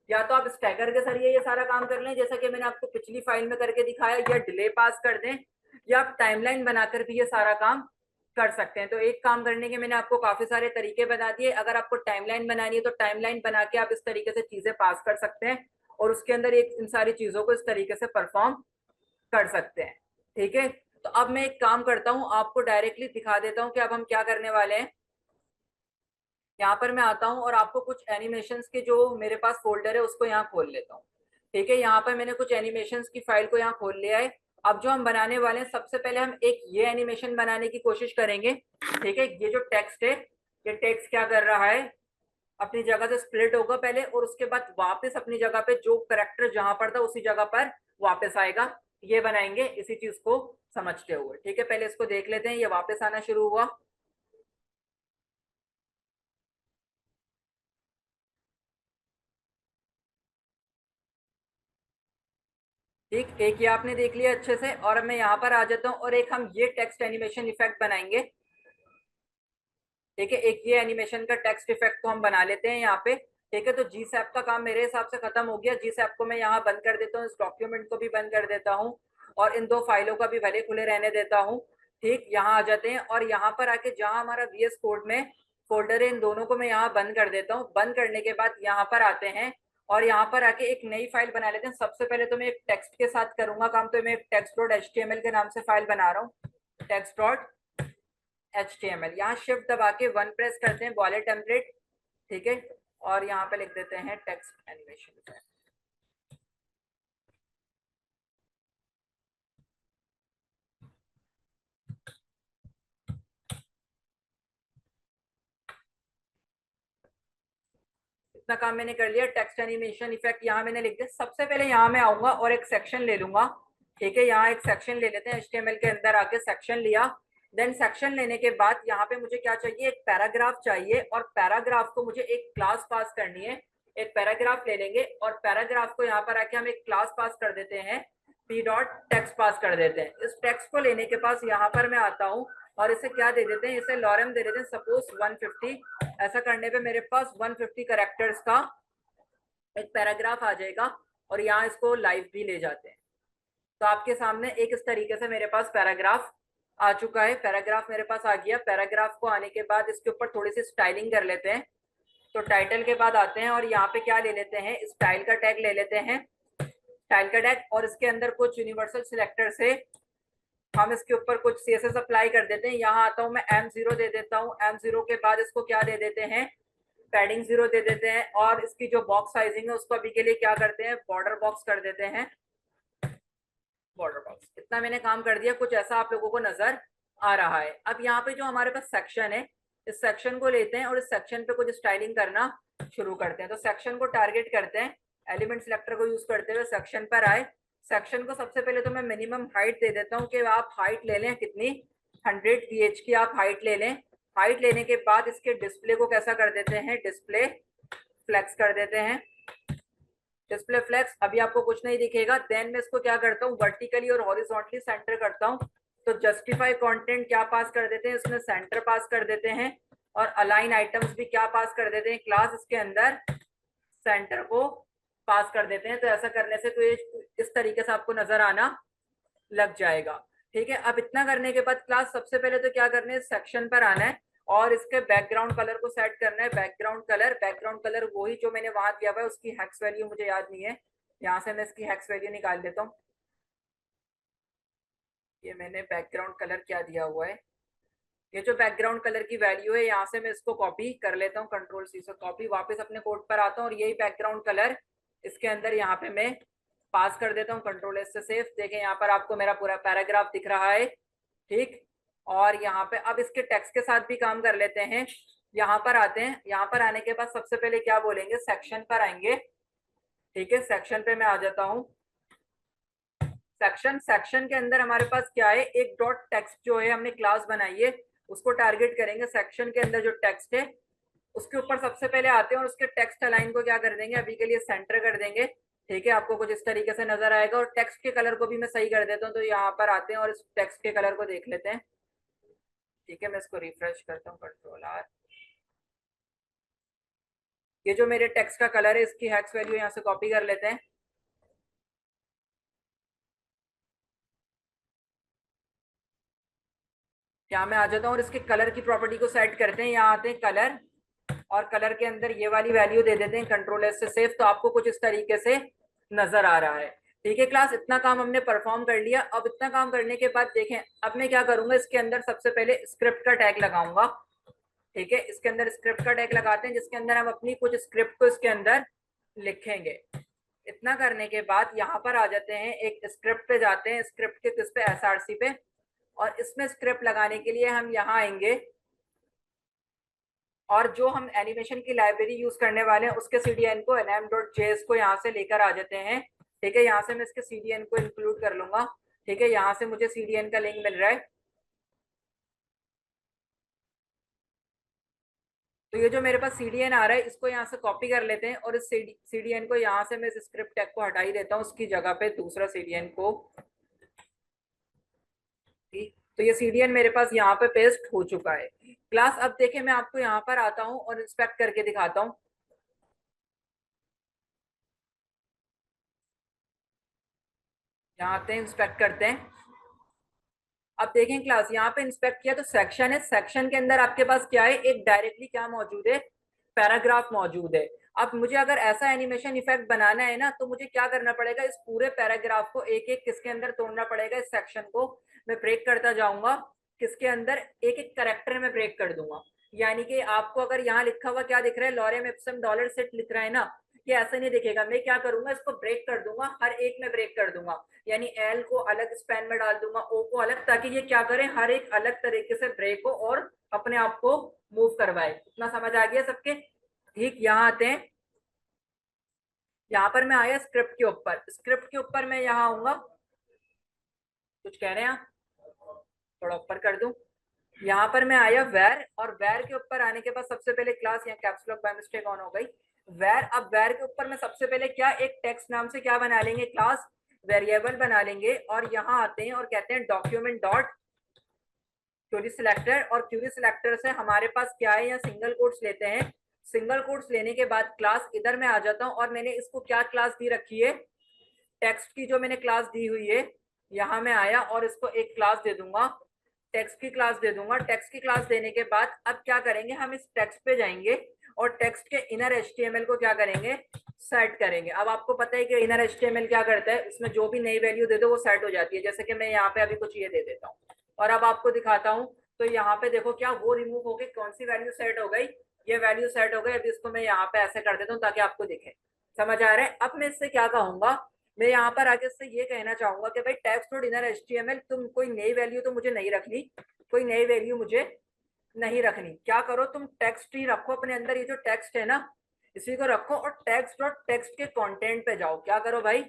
या तो आप स्टैगर के जरिए ये सारा काम कर लें जैसा कि मैंने आपको पिछली फाइल में करके दिखाया, या डिले पास कर दें, या आप टाइमलाइन बनाकर भी ये सारा काम कर सकते हैं। तो एक काम करने के मैंने आपको काफी सारे तरीके बता दिए। अगर आपको टाइमलाइन बनानी है तो टाइमलाइन बना के आप इस तरीके से चीजें पास कर सकते हैं और उसके अंदर एक इन सारी चीजों को इस तरीके से परफॉर्म कर सकते हैं। ठीक है, तो अब मैं एक काम करता हूं, आपको डायरेक्टली दिखा देता हूं कि अब हम क्या करने वाले हैं। यहाँ पर मैं आता हूँ और आपको कुछ एनिमेशंस के जो मेरे पास फोल्डर है उसको यहाँ खोल लेता हूँ। ठीक है, यहाँ पर मैंने कुछ एनिमेशंस की फाइल को यहाँ खोल लिया है। अब जो हम बनाने वाले हैं, सबसे पहले हम एक ये एनिमेशन बनाने की कोशिश करेंगे। ठीक है, ये जो टेक्स्ट है, ये टेक्स्ट क्या कर रहा है, अपनी जगह से स्प्लिट होगा पहले और उसके बाद वापस अपनी जगह पे जो करेक्टर जहां पर था उसी जगह पर वापस आएगा। ये बनाएंगे इसी चीज को समझते हुए। ठीक है, पहले इसको देख लेते हैं, ये वापस आना शुरू हुआ। ठीक, एक ये आपने देख लिया अच्छे से, और अब मैं यहाँ पर आ जाता हूँ और एक हम ये टेक्स्ट एनिमेशन इफेक्ट बनाएंगे। ठीक है, एक ये एनिमेशन का टेक्स्ट इफेक्ट को हम बना लेते हैं यहाँ पे। ठीक है, तो जी सैप का काम मेरे हिसाब से खत्म हो गया। जी सैप को मैं यहाँ बंद कर देता हूँ, इस डॉक्यूमेंट को भी बंद कर देता हूँ और इन दो फाइलों का भी भले खुले रहने देता हूँ। ठीक, यहाँ आ जाते हैं और यहाँ पर आके जहाँ हमारा VS कोड में फोल्डर है, इन दोनों को मैं यहाँ बंद कर देता हूँ। बंद करने के बाद यहाँ पर आते हैं और यहाँ पर आके एक नई फाइल बना लेते हैं। सबसे पहले तो मैं एक टेक्स्ट के साथ करूंगा काम, तो मैं एक text.html के नाम से फाइल बना रहा हूँ, text.html। यहाँ शिफ्ट दबा के 1 प्रेस करते हैं, वॉलेट टेम्पलेट। ठीक है, और यहाँ पे लिख देते हैं टेक्स्ट एनिमेशन। इतना काम मैंने कर लिया। टेक्स्ट एनिमेशन इफेक्ट यहाँ मैंने लिख दिया। सबसे पहले यहाँ मैं आऊंगा और एक सेक्शन ले लूंगा। ठीक है, यहाँ एक सेक्शन ले लेते हैं, HTML के अंदर आके सेक्शन लिया। देन सेक्शन लेने के बाद यहाँ पे मुझे क्या चाहिए, एक पैराग्राफ चाहिए, और पैराग्राफ को मुझे एक क्लास पास करनी है। एक पैराग्राफ ले लेंगे और पैराग्राफ को यहाँ पर आके हम एक क्लास पास कर देते हैं, p.text पास कर देते हैं। इस टेक्स्ट को लेने के पास यहाँ पर मैं आता हूँ और इसे क्या दे देते हैं, इसे लॉरम दे देते हैं, सपोज 150। ऐसा करने पे मेरे पास 150 कैरेक्टर्स का एक पैराग्राफ आ जाएगा और यहाँ इसको लाइव भी ले जाते हैं। तो आपके सामने एक इस तरीके से मेरे पास पैराग्राफ आ चुका है। पैराग्राफ मेरे पास आ गया। पैराग्राफ को आने के बाद इसके ऊपर थोड़ी सी स्टाइलिंग कर लेते हैं। तो टाइटल के बाद आते हैं और यहाँ पे क्या ले लेते हैं, स्टाइल का टैग ले लेते हैं, स्टाइल का टैग, और इसके अंदर कुछ यूनिवर्सल सिलेक्टर से हम इसके ऊपर कुछ CSS अप्लाई कर देते हैं। यहाँ आता हूँ मैं, M0 दे देता हूँ। M0 के बाद इसको क्या दे देते हैं, पैडिंग 0 दे देते हैं, और इसकी जो बॉक्स साइजिंग है उसको अभी के लिए क्या करते हैं, बॉर्डर बॉक्स कर देते हैं, बॉर्डर बॉक्स। इतना मैंने काम कर दिया, कुछ ऐसा आप लोगों को नजर आ रहा है। अब यहाँ पे जो हमारे पास सेक्शन है, इस सेक्शन को लेते हैं और इस सेक्शन पे कुछ स्टाइलिंग करना शुरू करते हैं। तो सेक्शन को टारगेट करते हैं, एलिमेंट सिलेक्टर को यूज करते हुए सेक्शन पर आए। सेक्शन को सबसे पहले तो मैं मिनिमम हाइट दे देता हूँ कि आप हाइट ले लें कितनी, 100 ph की आप हाइट ले लें। हाइट लेने के बाद इसके डिस्प्ले को कैसा कर देते हैं, डिस्प्ले फ्लेक्स कर देते हैं, डिस्प्ले फ्लेक्स। अभी आपको कुछ नहीं दिखेगा। देन मैं इसको क्या करता हूँ, वर्टिकली और हॉरिजॉन्टली सेंटर करता हूँ। तो जस्टिफाई कंटेंट क्या पास कर देते हैं, इसमें सेंटर पास कर देते हैं और अलाइन आइटम्स भी क्या पास कर देते हैं क्लास, इसके अंदर सेंटर को पास कर देते हैं। तो ऐसा करने से तो ये इस तरीके से आपको नजर आना लग जाएगा। ठीक है, अब इतना करने के बाद क्लास सबसे पहले तो क्या करना है, सेक्शन पर आना है और इसके बैकग्राउंड कलर को सेट करना है। बैकग्राउंड कलर वही जो मैंने वहां दिया हुआ है, उसकी हेक्स वैल्यू मुझे याद नहीं है, यहाँ से मैं इसकी हेक्स वैल्यू निकाल देता हूँ। ये मैंने बैकग्राउंड कलर क्या दिया हुआ है, ये जो बैकग्राउंड कलर की वैल्यू है, यहाँ से मैं इसको कॉपी कर लेता हूँ, कंट्रोल सी से कॉपी, वापस अपने कोड पर आता हूँ और यही बैकग्राउंड कलर इसके अंदर यहाँ पे मैं पास कर देता हूँ, कंट्रोल एस से सेव। देखें यहाँ पर आपको मेरा पूरा पैराग्राफ दिख रहा है। ठीक, और यहाँ पे अब इसके टेक्स्ट के साथ भी काम कर लेते हैं। यहाँ पर आते हैं, यहाँ पर आने के बाद सबसे पहले क्या बोलेंगे, सेक्शन पर आएंगे। ठीक है, सेक्शन पे मैं आ जाता हूँ। सेक्शन के अंदर हमारे पास क्या है, एक डॉट टेक्स्ट जो है हमने क्लास बनाई है उसको टारगेट करेंगे। सेक्शन के अंदर जो टेक्स्ट है उसके ऊपर सबसे पहले आते हैं और उसके टेक्स्ट अलाइन को क्या कर देंगे, अभी के लिए सेंटर कर देंगे। ठीक है, आपको कुछ इस तरीके से नजर आएगा और टेक्स्ट के कलर को भी मैं सही कर देता हूँ। तो यहाँ पर आते हैं और इस टेक्स्ट के कलर को देख लेते हैं। ठीक है, मैं इसको रिफ्रेश करता हूँ, कंट्रोल आर। ये जो मेरे टेक्स्ट का कलर है इसकी हेक्स वैल्यू यहाँ से कॉपी कर लेते हैं। यहाँ मैं आ जाता हूँ और इसके कलर की प्रॉपर्टी को सेट करते हैं। यहाँ आते हैं कलर और कलर के अंदर ये वाली वैल्यू दे देते हैं, कंट्रोल एस से सेव। तो आपको कुछ इस तरीके से नजर आ रहा है। ठीक है क्लास, इतना काम हमने परफॉर्म कर लिया। अब इतना काम करने के बाद देखें, अब मैं क्या करूंगा, इसके अंदर सबसे पहले स्क्रिप्ट का टैग लगाऊंगा। ठीक है, इसके अंदर स्क्रिप्ट का टैग लगाते हैं जिसके अंदर हम अपनी कुछ स्क्रिप्ट को इसके अंदर लिखेंगे। इतना करने के बाद यहाँ पर आ जाते हैं, एक स्क्रिप्ट पे जाते हैं, स्क्रिप्ट के किस पे, एसआरसी पे। और इसमें स्क्रिप्ट लगाने के लिए हम यहाँ आएंगे और जो हम एनिमेशन की लाइब्रेरी यूज करने वाले हैं उसके सीडीएन को nm.js को यहाँ से लेकर आ जाते हैं। ठीक है, यहाँ से मैं इसके सीडीएन को इंक्लूड कर लूंगा। ठीक है, यहाँ से मुझे सीडीएन का लिंक मिल रहा है। तो ये जो मेरे पास सीडीएन आ रहा है इसको यहाँ से कॉपी कर लेते हैं और इस सीडीएन को यहाँ से मैं इस स्क्रिप्ट टैग को हटा ही देता हूँ, उसकी जगह पे दूसरा सीडीएन को। ठीक, तो ये सीडीएन मेरे पास यहाँ पे पेस्ट हो चुका है। क्लास, अब देखें मैं आपको यहाँ पर आता हूँ और इंस्पेक्ट करके दिखाता हूँ। यहाँ आते हैं, इंस्पेक्ट करते हैं। अब देखें क्लास, यहाँ पे इंस्पेक्ट किया तो सेक्शन है, सेक्शन के अंदर आपके पास क्या है, एक डायरेक्टली क्या मौजूद है, पैराग्राफ मौजूद है। अब मुझे अगर ऐसा एनिमेशन इफेक्ट बनाना है ना, तो मुझे क्या करना पड़ेगा, इस पूरे पैराग्राफ को एक एक किसके अंदर तोड़ना पड़ेगा, इस सेक्शन को मैं ब्रेक करता जाऊंगा, किसके अंदर, एक एक करेक्टर में ब्रेक कर दूंगा। यानी कि आपको अगर यहाँ लिखा हुआ क्या दिख रहा है, लॉरेम इप्सम डॉलर सेट लिख रहा है ना, ये ऐसे नहीं दिखेगा। मैं क्या करूंगा, इसको ब्रेक कर दूंगा, हर एक में ब्रेक कर दूंगा। यानी एल को अलग स्पैन में डाल दूंगा, ओ को अलग, ताकि ये क्या करे, हर एक अलग तरीके से ब्रेक हो और अपने आप को मूव करवाए। इतना समझ आ गया सबके। ठीक, यहाँ आते हैं, यहाँ पर मैं आया स्क्रिप्ट के ऊपर, स्क्रिप्ट के ऊपर मैं यहाँ आऊंगा, कुछ कह रहे हैं आप, थोड़ा ऊपर कर दूं। यहाँ पर मैं आया वेर, और वेर के ऊपर आने के बाद सबसे पहले क्लास, यहाँ caps lock by mistake on हो गई, वेर। अब वेर के ऊपर मैं सबसे पहले क्या, एक टेक्स्ट नाम से क्या बना लेंगे, क्लास वेरिएबल बना लेंगे। और यहाँ आते हैं और कहते हैं डॉक्यूमेंट डॉट क्यूरी सिलेक्टर। और क्यूरी सिलेक्टर से हमारे पास क्या है, यहाँ सिंगल कोट्स लेते हैं। सिंगल कोट्स लेने के बाद क्लास, इधर मैं आ जाता हूँ और मैंने इसको क्या क्लास दी रखी है, टेक्स्ट की जो मैंने क्लास दी हुई है। यहाँ मैं आया और इसको एक क्लास दे दूंगा, टेक्स्ट की क्लास दे दूंगा। टेक्स्ट की क्लास देने के बाद अब क्या करेंगे, हम इस टेक्स्ट पे जाएंगे और टेक्स्ट के इनर एचटीएमएल को क्या करेंगे, सेट करेंगे। अब आपको पता है कि इनर एचटीएमएल क्या करता है, इसमें जो भी नई वैल्यू दे दो वो सेट हो जाती है। जैसे कि मैं यहाँ पे अभी कुछ ये दे देता हूँ और अब आपको दिखाता हूँ। तो यहाँ पे देखो क्या वो रिमूव हो गई, कौन सी वैल्यू सेट हो गई, ये वैल्यू सेट हो गई। अभी इसको मैं यहाँ पे ऐसे कर देता हूँ ताकि आपको दिखे। समझ आ रहा है। अब मैं इससे क्या कहूंगा, मैं यहाँ पर आगे से ये कहना चाहूंगा कि भाई टेक्स्ट डॉट इनर एचटीएमएल, तुम कोई नई वैल्यू तो मुझे नहीं रखनी, कोई नई वैल्यू मुझे नहीं रखनी। क्या करो, तुम टेक्स्ट ही रखो अपने अंदर, ये जो टेक्स्ट है ना इसी को रखो और टेक्स्ट डॉट टेक्स्ट के कंटेंट पे जाओ। क्या करो भाई,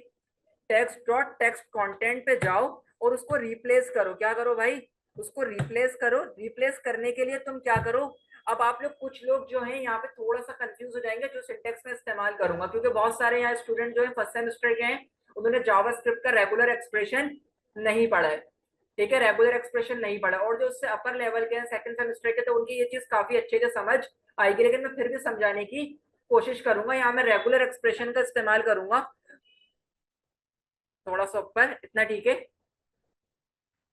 टेक्स्ट डॉट टेक्स्ट कंटेंट पे जाओ और उसको रिप्लेस करो। क्या करो भाई, उसको रिप्लेस करो। रिप्लेस करने के लिए तुम क्या करो, अब आप लोग कुछ लोग जो हैं यहाँ पे थोड़ा सा कंफ्यूज हो जाएंगे जो सिंटेक्स में इस्तेमाल करूंगा, क्योंकि बहुत सारे यहाँ स्टूडेंट जो है फर्स्ट सेमेस्टर के हैं, उन्होंने जावास्क्रिप्ट का रेगुलर एक्सप्रेशन नहीं पढ़ा है। ठीक है, रेगुलर एक्सप्रेशन नहीं पढ़ा, और जो उससे अपर लेवल के हैं सेकंड सेमेस्टर के, तो उनकी ये चीज काफी अच्छे से समझ आएगी, लेकिन मैं फिर भी समझाने की कोशिश करूंगा। यहाँ मैं रेगुलर एक्सप्रेशन का इस्तेमाल करूंगा थोड़ा सा ऊपर, इतना ठीक है।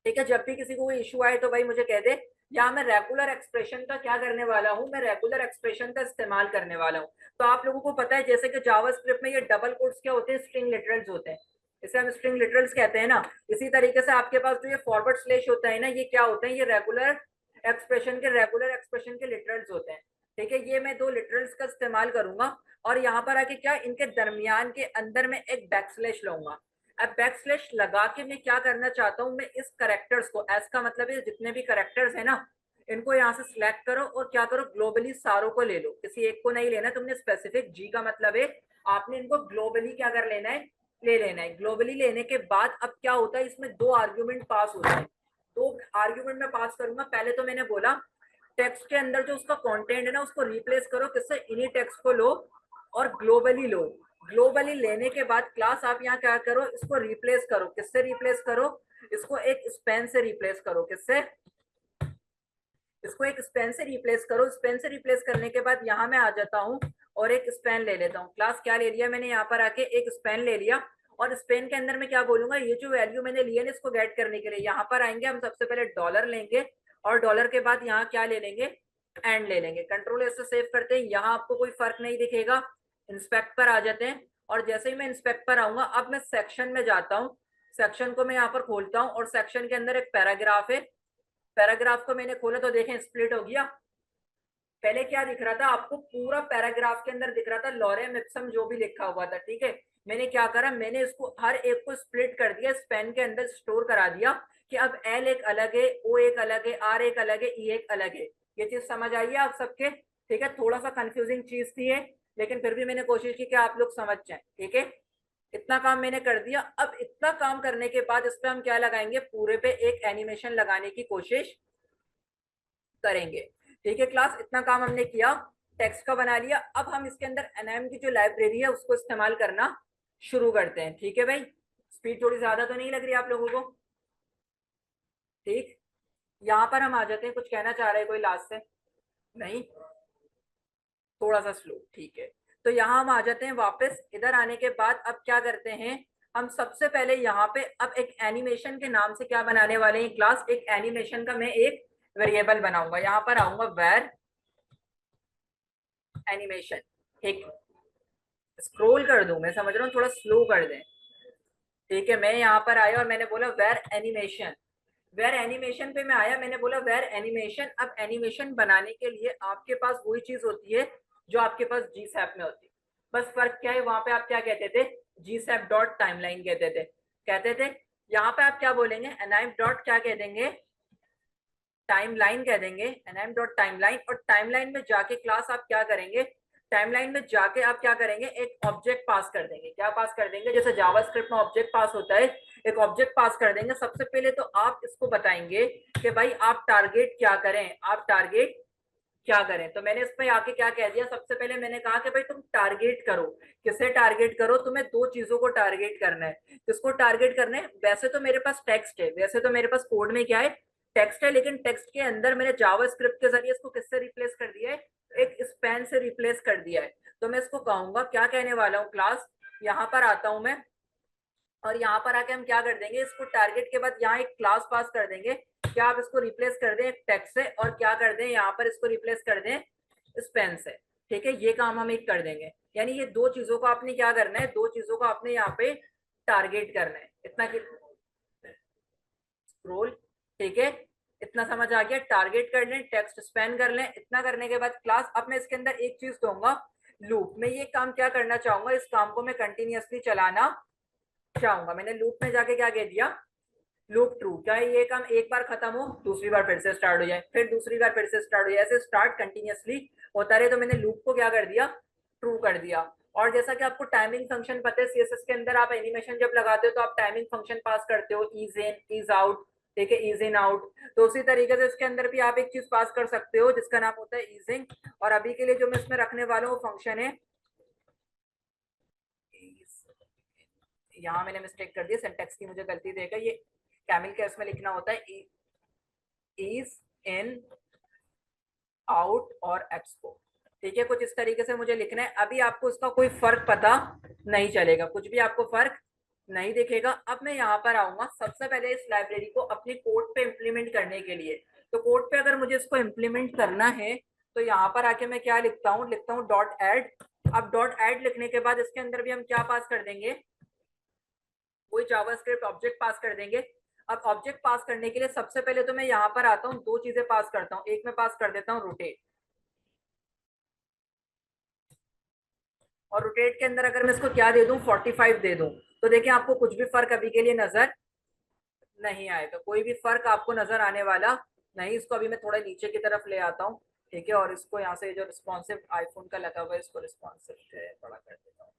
ठीक है, जब भी किसी को कोई इशू आए तो भाई मुझे कह दे। यहाँ मैं रेगुलर एक्सप्रेशन का क्या करने वाला हूँ, मैं रेगुलर एक्सप्रेशन का इस्तेमाल करने वाला हूँ। तो आप लोगों को पता है जैसे कि जावास्क्रिप्ट में ये डबल कोट्स क्या होते हैं, स्ट्रिंग लिटरल्स होते हैं, इसे हम स्ट्रिंग लिटरल्स कहते हैं ना। इसी तरीके से आपके पास जो ये फॉरवर्ड स्लैश होता है ना, ये क्या होते हैं, ये रेगुलर एक्सप्रेशन के लिटरल्स होते हैं। ठीक है, ये मैं दो लिटरल्स का इस्तेमाल करूंगा, और यहाँ पर आके क्या, इनके दरमियान के अंदर में एक बैकस्लैश लूंगा। अब बैक स्लैश लगा के मैं क्या करना चाहता हूँ, मैं इस करेक्टर्स को, एस का मतलब है जितने भी करेक्टर्स है ना, इनको यहाँ से सिलेक्ट करो और क्या करो, ग्लोबली सारों को ले लो, किसी एक को नहीं लेना तुमने स्पेसिफिक। जी का मतलब है आपने इनको ग्लोबली क्या कर लेना है, ले लेना है। ग्लोबली लेने के बाद अब क्या होता है, इसमें दो आर्ग्यूमेंट पास होते हैं। दो आर्ग्यूमेंट में पास करूंगा। पहले तो मैंने बोला टेक्स्ट के अंदर जो उसका कंटेंट है ना, उसको रिप्लेस करो किससे, इन्हीं टेक्स्ट को लो और ग्लोबली लो। ग्लोबली लेने के बाद क्लास आप यहाँ क्या करो, इसको रिप्लेस करो, किससे रिप्लेस करो, इसको एक स्पेन से रिप्लेस करो, किससे, इसको एक स्पेन से रिप्लेस करो। स्पेन से रिप्लेस करने के बाद यहाँ मैं आ जाता हूँ और एक स्पेन ले लेता हूँ। क्लास क्या ले लिया मैंने, यहाँ पर आके एक स्पेन ले लिया, और स्पेन के अंदर मैं क्या बोलूंगा, ये जो वैल्यू मैंने लिया ना, इसको गेट करने के लिए यहाँ पर आएंगे हम, सबसे पहले डॉलर लेंगे, और डॉलर के बाद यहाँ क्या ले लेंगे, एंड ले लेंगे। कंट्रोल ऐसे सेव करते हैं, यहाँ आपको कोई फर्क नहीं दिखेगा। इंस्पेक्ट पर आ जाते हैं, और जैसे ही मैं इंस्पेक्ट पर आऊंगा, अब मैं सेक्शन में जाता हूँ। सेक्शन को मैं यहाँ पर खोलता हूँ, और सेक्शन के अंदर एक पैराग्राफ है। पैराग्राफ को मैंने खोला तो देखें स्प्लिट हो गया। पहले क्या दिख रहा था आपको, पूरा पैराग्राफ के अंदर दिख रहा था लॉरेम इप्सम जो भी लिखा हुआ था। ठीक है, मैंने क्या करा, मैंने इसको हर एक को स्प्लिट कर दिया, स्पेन के अंदर स्टोर करा दिया कि अब एल एक अलग है, ओ एक अलग है, आर एक अलग है, ई एक अलग है। ये चीज समझ आई है आप सबके। ठीक है, थोड़ा सा कंफ्यूजिंग चीज थी है, लेकिन फिर भी मैंने कोशिश की कि आप लोग समझ जाए। ठीक है, इतना काम मैंने कर दिया। अब इतना काम करने के बाद इस पे हम क्या लगाएंगे, पूरे पे एक एनिमेशन लगाने की कोशिश करेंगे। ठीक है क्लास, इतना काम हमने किया, टेक्स्ट का बना लिया। अब हम इसके अंदर एनएम की जो लाइब्रेरी है उसको इस्तेमाल करना शुरू करते हैं। ठीक है भाई, स्पीड थोड़ी ज्यादा तो नहीं लग रही आप लोगों को? ठीक, यहाँ पर हम आ जाते हैं, कुछ कहना चाह रहे हैं कोई लास्ट से? नहीं, थोड़ा सा स्लो, ठीक है। तो यहाँ हम आ जाते हैं वापस। इधर आने के बाद अब क्या करते हैं, हम सबसे पहले यहाँ पे अब एक एनिमेशन के नाम से क्या बनाने वाले हैं क्लास, एक एनिमेशन का मैं एक वेरिएबल बनाऊंगा। यहाँ पर आऊंगा वेर एनिमेशन। ठीक, स्क्रॉल कर दूं, मैं समझ रहा हूँ थोड़ा स्लो कर दें। ठीक है, मैं यहाँ पर आया और मैंने बोला वेर एनिमेशन। वेर एनिमेशन पे मैं आया, मैंने बोला वेर एनिमेशन। अब एनिमेशन बनाने के लिए आपके पास वही चीज होती है जो आपके पास जी सैप में होती है। बस फर्क क्या है, वहां पे आप क्या कहते थे, जी सैप डॉट टाइमलाइन कहते थे। यहाँ पे आप क्या बोलेंगे, एनाइम डॉट क्या कह देंगे, टाइमलाइन कह देंगे, एनएम डॉट टाइमलाइन। और टाइमलाइन में जाके क्लास आप क्या करेंगे, टाइमलाइन में जाके आप क्या करेंगे, एक ऑब्जेक्ट पास कर देंगे। क्या पास कर देंगे, जैसे जावास्क्रिप्ट में ऑब्जेक्ट पास होता है, एक ऑब्जेक्ट पास कर देंगे। सबसे पहले तो आप इसको बताएंगे कि भाई आप टारगेट क्या करें, आप टारगेट क्या करें। तो मैंने इसमें आके क्या कह दिया, सबसे पहले मैंने कहा कि भाई तुम टारगेट करो। किसे टारगेट करो, तुम्हें दो चीजों को टारगेट करना है। किसको टारगेट करना है, वैसे तो मेरे पास टेक्स्ट है, वैसे तो मेरे पास कोड में क्या है, टेक्स्ट है, लेकिन टेक्स्ट के अंदर मैंने जावास्क्रिप्ट के जरिए इसको किससे रिप्लेस कर दिया है, एक स्पैन से रिप्लेस कर दिया है। तो मैं इसको कहूंगा, क्या कहने वाला हूँ क्लास, यहाँ पर आता हूं मैं, और यहाँ पर आके हम क्या कर देंगे, इसको टारगेट के बाद यहाँ एक क्लास पास कर देंगे। क्या आप इसको रिप्लेस कर दें टेक्स्ट से, और क्या कर दें यहाँ पर इसको रिप्लेस कर दें स्पेन से। ठीक है, ये काम हम एक कर देंगे। यानी ये दो चीजों को आपने क्या करना है, दो चीजों को आपने यहाँ पे टारगेट करना है। इतना स्क्रोल, ठीक है, इतना समझ आ गया। टारगेट कर लें, टेक्स्ट स्पेन कर लें। इतना करने के बाद क्लास, अब मैं इसके अंदर एक चीज दूंगा, लूप में ये काम क्या करना चाहूंगा, इस काम को मैं कंटिन्यूअसली चलाना चाहूंगा। मैंने लूप में जाके क्या कह दिया, लूप ट्रू। क्या है, ये काम एक बार खत्म हो दूसरी बार फिर से स्टार्ट हो जाए, फिर दूसरी बार फिर से स्टार्ट हो जाए, ऐसे स्टार्ट कंटिन्यूअसली होता रहे। तो मैंने लूप को क्या कर दिया, ट्रू कर दिया। और जैसा कि आपको टाइमिंग फंक्शन पता है, सीएसएस के अंदर आप एनिमेशन जब लगाते हो तो आप टाइमिंग फंक्शन पास करते हो, इज इन इज आउट। ठीक है, इज इन आउट। तो उसी तरीके से इसके अंदर भी आप एक चीज पास कर सकते हो जिसका नाम होता है इजिंग। और अभी के लिए जो मैं इसमें रखने वाला हूँ फंक्शन है, यहाँ मैंने मिस्टेक कर दी, सिंटेक्स की मुझे गलती देगा ये, कैमल केस में लिखना होता है इज, इन, आउट और एक्सपो। ठीक है, कुछ इस तरीके से मुझे लिखना है। अभी आपको उसका कोई फर्क पता नहीं चलेगा, कुछ भी आपको फर्क नहीं दिखेगा। अब मैं यहाँ पर आऊंगा सबसे पहले इस लाइब्रेरी को अपने कोड पे इम्प्लीमेंट करने के लिए। तो कोड पे अगर मुझे इसको इम्प्लीमेंट करना है तो यहाँ पर आके मैं क्या लिखता हूँ, डॉट एड। अब डॉट एड लिखने के बाद इसके अंदर भी हम क्या पास कर देंगे, कोई जावास्क्रिप्ट ऑब्जेक्ट पास कर देंगे। अब ऑब्जेक्ट पास करने के लिए सबसे पहले तो मैं यहाँ पर आता हूँ, दो चीजें पास करता हूँ। एक मैं पास कर देता हूँ रोटेट, और रोटेट के अंदर अगर मैं इसको क्या दे दूं, 45 दे दूं, तो देखिए आपको कुछ भी फर्क अभी के लिए नजर नहीं आएगा, कोई भी फर्क आपको नजर आने वाला नहीं। इसको अभी मैं थोड़ा नीचे की तरफ ले आता हूँ, ठीक है, और इसको यहाँ से जो रिस्पॉन्सिव आईफोन का लगा हुआ है इसको रिस्पॉन्सिव थोड़ा कर देता हूँ।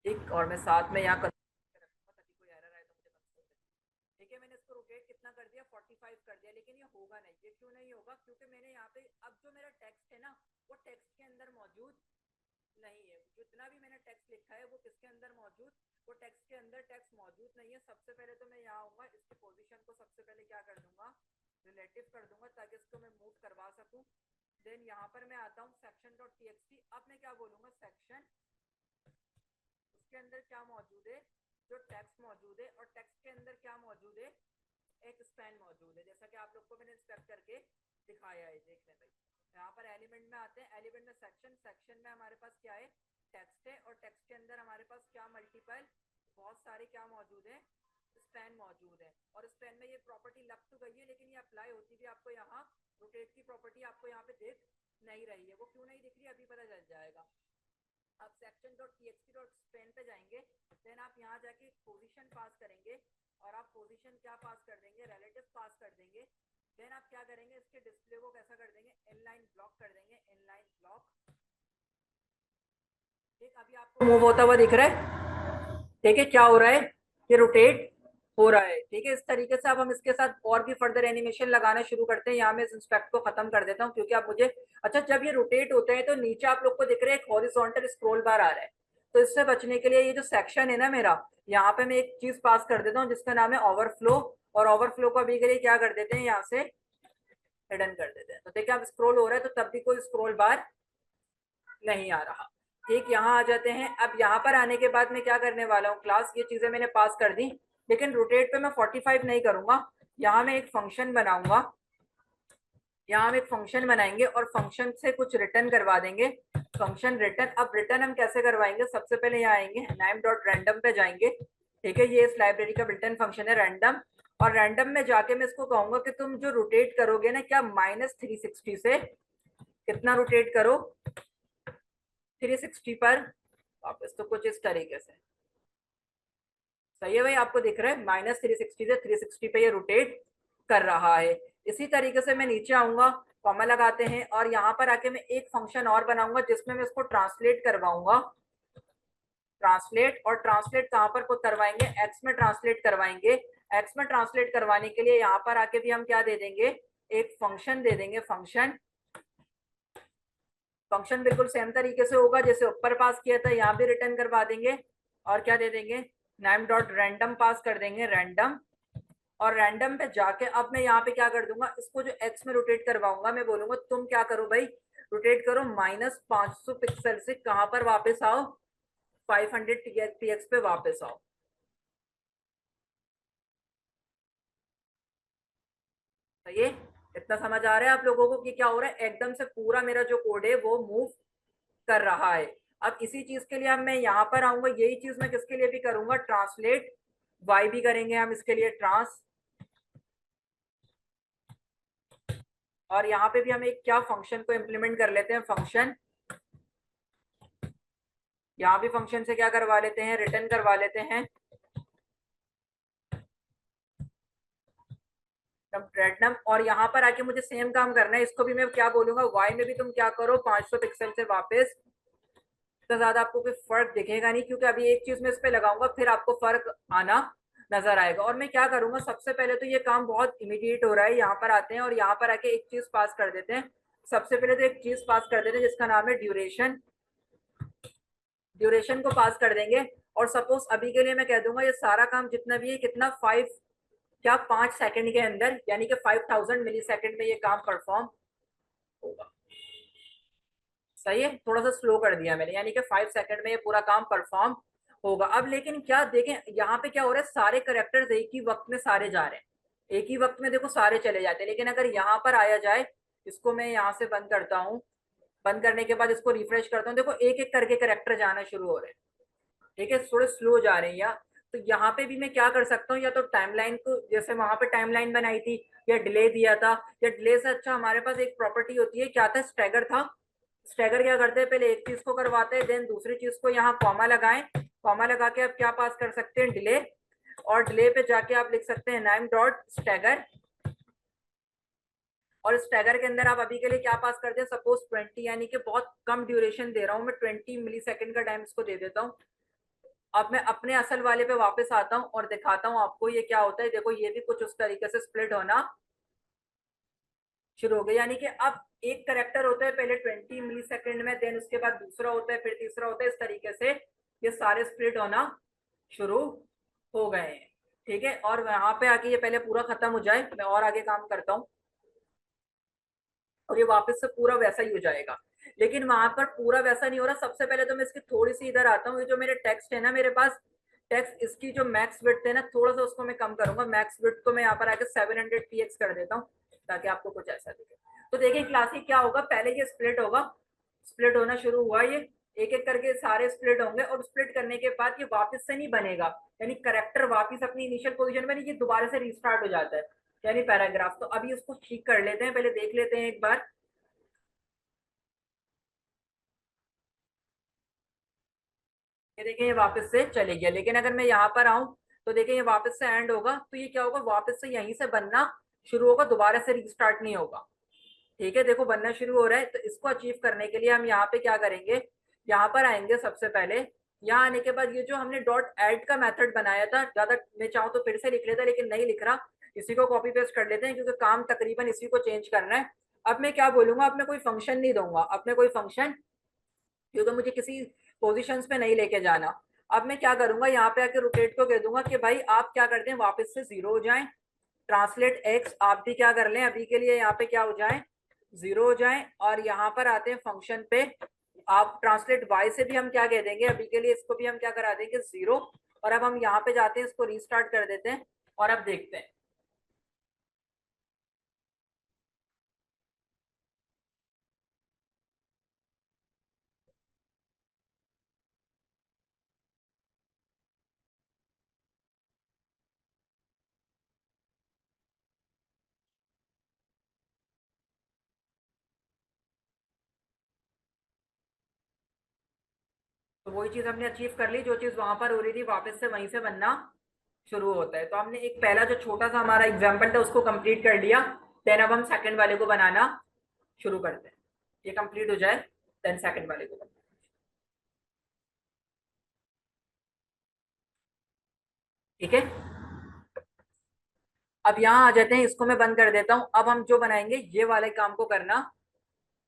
ठीक, और मैं साथ में यहाँ कोई एरर आए तो मुझे बता दो। ठीक है, मैंने इसको रोटेट कितना कर दिया, 45 कर दिया, लेकिन ये होगा नहीं। ये क्यों नहीं होगा, क्योंकि मैंने यहाँ पे अब जो मेरा टेक्स्ट है ना वो टेक्स्ट के अंदर मौजूद नहीं है। जितना भी मैंने टेक्स्ट लिखा है वो किसके अंदर मौजूद, वो टेक्स्ट के अंदर टेक्स्ट मौजूद नहीं है। सबसे पहले तो मैं यहाँ आऊंगा, इसकी पोजीशन को सबसे पहले क्या कर दूंगा, रिलेटिव कर दूंगा, ताकि इसको मैं मूव करवा सकूं। देन यहाँ पर मैं आता हूँ सेक्शन डॉट टीएक्सटी। अब मैं क्या बोलूंगा, सेक्शन, उसके अंदर क्या मौजूद है, जो टेक्स्ट मौजूद है, और टेक्स्ट के अंदर क्या मौजूद है, एक स्पैन मौजूद है, जैसा कि आप लोग को मैंने इंस्पेक्ट करके दिखाया है। देख लें भाई, यहाँ पर एलिमेंट में आते हैं, एलिमेंट में सेक्शन, सेक्शन में हमारे पास क्या है, टेक्स्ट है, और टेक्स्ट के अंदर हमारे पास क्या मल्टीपल, बहुत सारे क्या मौजूद है, स्पैन मौजूद है। और स्पैन में ये प्रॉपर्टी लग तो गई है, लेकिन ये अप्लाई होती भी आपको यहाँ रोटेट की प्रॉपर्टी आपको यहाँ पे दिख नहीं रही है। वो क्यों नहीं दिख रही अभी पता चल जाएगा। आप section dot TXT dot span पे जाएंगे, देन आप यहाँ जाके पोजीशन पास करेंगे, और आप पोजीशन क्या पास कर देंगे, रिलेटिव पास कर देंगे। देन आप क्या करेंगे, इसके डिस्प्ले को कैसा कर देंगे, इनलाइन ब्लॉक कर देंगे, इनलाइन ब्लॉक। ठीक, अभी आपको मूव होता हुआ दिख रहा है। ठीक है, क्या हो रहा है, ये रोटेट हो रहा है। ठीक है, इस तरीके से अब हम इसके साथ और भी फर्दर एनिमेशन लगाना शुरू करते हैं। यहाँ मैं इस इंस्पेक्ट को खत्म कर देता हूँ, क्योंकि आप मुझे, अच्छा, जब ये रोटेट होते हैं तो नीचे आप लोग को दिख रहा है एक हॉरिजॉन्टल स्क्रॉल बार आ रहा है। तो इससे बचने के लिए ये जो सेक्शन है ना मेरा, यहाँ पे मैं एक चीज पास कर देता हूँ जिसका नाम है ओवरफ्लो, और ओवरफ्लो को अभी के लिए क्या कर देते हैं, यहाँ से हिडन कर देते हैं। तो देखिए अब स्क्रॉल हो रहा है, तो तब भी कोई स्क्रॉल बार नहीं आ रहा। ठीक, यहाँ आ जाते हैं। अब यहाँ पर आने के बाद मैं क्या करने वाला हूँ, क्लास, ये चीजें मैंने पास कर दी, लेकिन रोटेट पे मैं 45 नहीं करूंगा। यहाँ मैं एक फंक्शन बनाऊंगा, यहाँ हम एक फंक्शन बनाएंगे और फंक्शन से कुछ रिटर्न करवा देंगे, फंक्शन रिटर्न। अब रिटर्न हम कैसे करवाएंगे, सबसे पहले यहाँ आएंगे, नाम डॉट रैंडम पे जाएंगे। ठीक है, ये इस लाइब्रेरी का बिल्ट इन फंक्शन है रैंडम, और रैंडम में जाके मैं इसको कहूंगा कि तुम जो रोटेट करोगे ना, क्या -360 से कितना रोटेट करो, 360 पर वापस। तो कुछ इस तरीके से सही है भाई, आपको दिख रहा है -360 से 360 पे ये रोटेट कर रहा है। इसी तरीके से मैं नीचे आऊंगा, कॉमा लगाते हैं, और यहाँ पर आके मैं एक फंक्शन और बनाऊंगा जिसमें मैं इसको ट्रांसलेट करवाऊंगा, ट्रांसलेट। और ट्रांसलेट कहाँ पर करवाएंगे, एक्स में ट्रांसलेट करवाएंगे। एक्स में ट्रांसलेट करवाने के लिए यहाँ पर आके भी हम क्या दे देंगे, एक फंक्शन दे देंगे, फंक्शन। फंक्शन बिल्कुल सेम तरीके से होगा जैसे ऊपर पास किया था, यहाँ भी रिटर्न करवा देंगे, और क्या दे देंगे, नाम डॉट रैंडम पास कर देंगे, रैंडम। और रैंडम पे जाके अब मैं यहाँ पे क्या कर दूंगा, इसको जो एक्स में रोटेट करवाऊंगा, मैं बोलूंगा तुम क्या करो भाई, रोटेट करो -500 पिक्सल से कहां पर वापस आओ, 500 px पे वापस आओ। तो ये इतना समझ आ रहा है आप लोगों को कि क्या हो रहा है, एकदम से पूरा मेरा जो कोड है वो मूव कर रहा है। अब इसी चीज के लिए अब मैं यहाँ पर आऊंगा, यही चीज मैं किसके लिए भी करूंगा, ट्रांसलेट वाई भी करेंगे हम इसके लिए, ट्रांस। और यहाँ पे भी हम एक क्या फंक्शन को इम्प्लीमेंट कर लेते हैं, फंक्शन। यहाँ भी फंक्शन से क्या करवा लेते हैं, रिटर्न करवा लेते हैं रैंडम। और यहाँ पर आके मुझे सेम काम करना है, इसको भी मैं क्या बोलूंगा, वाई में भी तुम क्या करो, 500 पिक्सल से वापस। तो ज्यादा आपको कोई फर्क दिखेगा नहीं, क्योंकि अभी एक चीज में इस पे लगाऊंगा फिर आपको फर्क आना नजर आएगा। और मैं क्या करूंगा, सबसे पहले तो ये काम बहुत इमीडिएट हो रहा है, यहाँ पर आते हैं और यहाँ पर आके एक चीज पास कर देते हैं। सबसे पहले तो एक चीज पास कर देते हैं जिसका नाम है ड्यूरेशन। ड्यूरेशन को पास कर देंगे और सपोज अभी के लिए मैं कह दूंगा ये सारा काम जितना भी है कितना 5 सेकंड के अंदर यानी कि 5000 मिली सेकंड में ये काम परफॉर्म होगा। सही है, थोड़ा सा स्लो कर दिया मैंने, यानी कि 5 सेकंड में ये पूरा काम परफॉर्म होगा। अब लेकिन क्या देखें यहाँ पे क्या हो रहा है, सारे करेक्टर्स एक ही वक्त में सारे जा रहे हैं, एक ही वक्त में देखो सारे चले जाते हैं। लेकिन अगर यहाँ पर आया जाए, इसको मैं यहाँ से बंद करता हूँ, बंद करने के बाद इसको रिफ्रेश करता हूँ, देखो एक एक करके करेक्टर जाना शुरू हो रहे हैं। ठीक है, थोड़े स्लो जा रहे हैं। या तो यहाँ पे भी मैं क्या कर सकता हूँ, या तो टाइमलाइन को जैसे वहां पे टाइमलाइन बनाई थी या डिले दिया था, या डिले से अच्छा हमारे पास एक प्रॉपर्टी होती है, क्या था, स्टैगर था। स्टैगर क्या करते हैं, पहले एक चीज को करवाते हैं, देन दूसरी चीज को यहाँ कॉमा लगाएं, कॉमा लगा के आप क्या पास कर सकते हैं, डिले। और डिले पे जाके आप लिख सकते हैं नाइम डॉट स्टैगर। और स्टैगर के अंदर आप अभी के लिए क्या पास करते हैं, सपोज 20, यानी कि बहुत कम ड्यूरेशन दे रहा हूँ मैं, 20 मिली सेकेंड का टाइम इसको दे देता हूँ। अब मैं अपने असल वाले पे वापस आता हूँ और दिखाता हूँ आपको ये क्या होता है। देखो ये भी कुछ उस तरीके से स्प्लिट होना शुरू हो गया, यानी कि अब एक करेक्टर होता है पहले 20 मिली सेकेंड में, देन उसके बाद दूसरा होता है, फिर तीसरा होता है, इस तरीके से ये सारे स्प्लिट होना शुरू हो गए हैं। ठीक है, और यहाँ पे आके ये पहले पूरा खत्म हो जाए, मैं और आगे काम करता हूँ और ये वापस से पूरा वैसा ही हो जाएगा। लेकिन वहां पर पूरा वैसा नहीं हो रहा। सबसे पहले तो मैं इसकी थोड़ी सी इधर आता हूँ, ये जो मेरे टेक्स्ट है ना मेरे पास, टेक्स्ट इसकी जो मैक्स विड्थ है ना, थोड़ा सा उसको मैं कम करूंगा। मैक्स विड्थ को मैं यहाँ पर आके 700 px कर देता हूँ ताकि आपको कुछ ऐसा दिखे। तो देखिए क्लासिक क्या होगा, पहले ये स्प्लिट होगा, स्प्लिट होना शुरू हुआ, ये एक एक करके सारे स्प्लिट होंगे और स्प्लिट करने के बाद ये वापस से नहीं बनेगा, यानी करेक्टर वापस अपनी इनिशियल पोजीशन में नहीं, ये दोबारा से रिस्टार्ट हो जाता है यानी पैराग्राफ। तो अभी उसको ठीक कर लेते हैं, पहले देख लेते हैं एक बार। ये देखें ये वापस से चले गया। लेकिन अगर मैं यहाँ पर आऊं तो देखें ये वापस से एंड होगा, तो ये क्या होगा, वापस से यहीं से बनना शुरू होगा, दोबारा से रिस्टार्ट नहीं होगा। ठीक है, देखो बनना शुरू हो रहा है। तो इसको अचीव करने के लिए हम यहाँ पे क्या करेंगे, यहाँ पर आएंगे सबसे पहले। यहाँ आने के बाद ये जो हमने डॉट एड का मेथड बनाया था, ज्यादा मैं चाहूँ तो फिर से लिख लेता, लेकिन नहीं लिख रहा, इसी को कॉपी पेस्ट कर लेते हैं क्योंकि काम तकरीबन इसी को चेंज करना है। अब मैं क्या बोलूंगा, अब मैं कोई फंक्शन नहीं दूंगा, अब मैं कोई फंक्शन, क्योंकि मुझे किसी पोजीशंस पे नहीं लेके जाना। अब मैं क्या करूंगा, यहाँ पे आके रोटेट को कह दूंगा कि भाई आप क्या करते हैं, वापस से 0 हो जाएं। ट्रांसलेट एक्स आप भी क्या कर लें, अभी के लिए यहाँ पे क्या हो जाए, 0 हो जाए। और यहाँ पर आते हैं फंक्शन पे, आप ट्रांसलेट वाई से भी हम क्या कह देंगे, अभी के लिए इसको भी हम क्या करा देंगे, 0। और अब हम यहाँ पे जाते हैं, इसको रीस्टार्ट कर देते हैं और अब देखते हैं। तो वही चीज हमने अचीव कर ली, जो चीज वहां पर हो रही थी वापस से वहीं से बनना शुरू होता है। तो हमने एक पहला जो छोटा सा हमारा एग्जाम्पल था उसको कंप्लीट कर लिया। देन अब हम सेकंड वाले को बनाना शुरू करते हैं, ये कंप्लीट हो जाए देन सेकंड वाले को बनाते हैं। ठीक है, अब यहाँ आ जाते हैं, इसको मैं बंद कर देता हूँ। अब हम जो बनाएंगे ये वाले काम को करना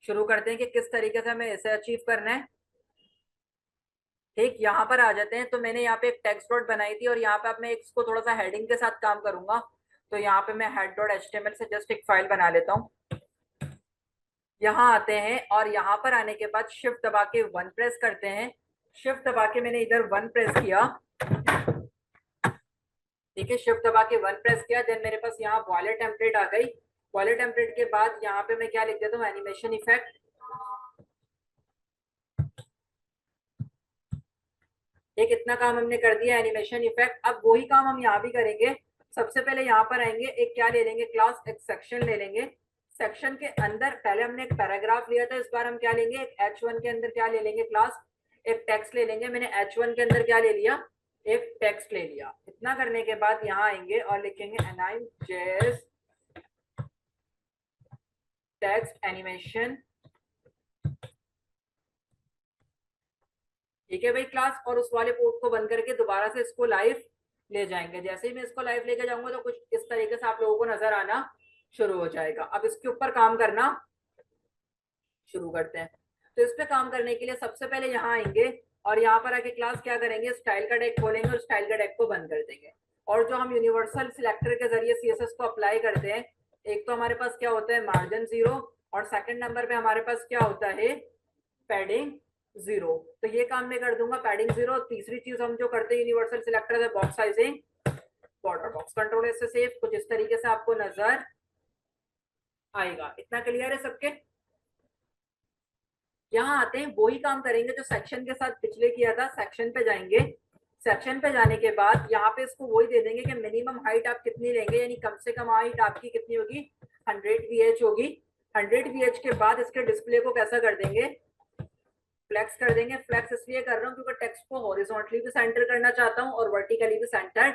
शुरू करते हैं कि किस तरीके से हमें इसे अचीव करना है। ठीक, यहाँ पर आ जाते हैं। तो मैंने यहाँ पे एक टेक्स्ट डॉट बनाई थी और यहाँ पे अब मैं इसको थोड़ा सा हेडिंग के साथ काम करूंगा। तो यहाँ पे मैं हेड डॉट एचटीएमएल से जस्ट एक फाइल बना लेता हूँ। यहाँ आते हैं और यहाँ पर आने के बाद शिफ्ट दबा के 1 प्रेस करते हैं। शिफ्ट दबा के मैंने इधर 1 प्रेस किया। ठीक है, शिफ्ट दबा के 1 प्रेस किया, देन मेरे पास यहाँ वॉलेट टेम्पलेट आ गई। वॉलेट टेम्पलेट के बाद यहाँ पे मैं क्या लिख देता हूँ, एनिमेशन इफेक्ट। एक इतना काम हमने कर दिया, एनिमेशन इफेक्ट। अब वही काम हम यहाँ भी करेंगे। सबसे पहले यहाँ पर आएंगे, एक क्या ले लेंगे, क्लास एक सेक्शन ले लेंगे। सेक्शन के अंदर पहले हमने एक पैराग्राफ लिया था, इस बार हम क्या लेंगे, एक H1 के अंदर क्या ले लेंगे, क्लास एक टेक्स्ट ले लेंगे। मैंने H1 के अंदर क्या ले लिया, एक टेक्स्ट ले लिया। इतना करने के बाद यहाँ आएंगे और लिखेंगे एनाइम जेस टेक्स्ट एनिमेशन। ठीक है भाई क्लास, और उस वाले पोर्ट को बंद करके दोबारा से इसको लाइव ले जाएंगे। जैसे ही मैं इसको लाइव लेके जाऊंगा तो कुछ इस तरीके से आप लोगों को नजर आना शुरू हो जाएगा। अब इसके ऊपर काम करना शुरू करते हैं। तो इस पे काम करने के लिए सबसे पहले यहाँ आएंगे और यहाँ पर आके क्लास क्या करेंगे, स्टाइल का टैग खोलेंगे और स्टाइल का टैग को बंद कर देंगे। और जो हम यूनिवर्सल सिलेक्टर के जरिए सीएसएस को अप्लाई करते हैं, एक तो हमारे पास क्या होता है मार्जिन 0, और सेकंड नंबर पे हमारे पास क्या होता है पैडिंग 0। तो ये काम मैं कर दूंगा पैडिंग 0। तीसरी चीज हम जो करते हैं यूनिवर्सल सिलेक्टर है box sizing, border box control से सेव, कुछ इस तरीके से आपको नजर आएगा। इतना क्लियर है सबके? यहाँ आते हैं वही काम करेंगे जो सेक्शन के साथ पिछले किया था। सेक्शन पे जाएंगे, सेक्शन पे जाने के बाद यहाँ पे इसको वही दे देंगे कि मिनिमम हाइट आप कितनी लेंगे, यानी कम से कम हाइट आपकी कितनी होगी 100 VH होगी। 100 VH के बाद इसके डिस्प्ले को कैसा कर देंगे, फ्लेक्स कर देंगे। फ्लेक्स इसलिए कर रहा हूँ क्योंकि टेक्स्ट को हॉरिजॉन्टली भी सेंटर करना चाहता हूँ और वर्टिकली भी सेंटर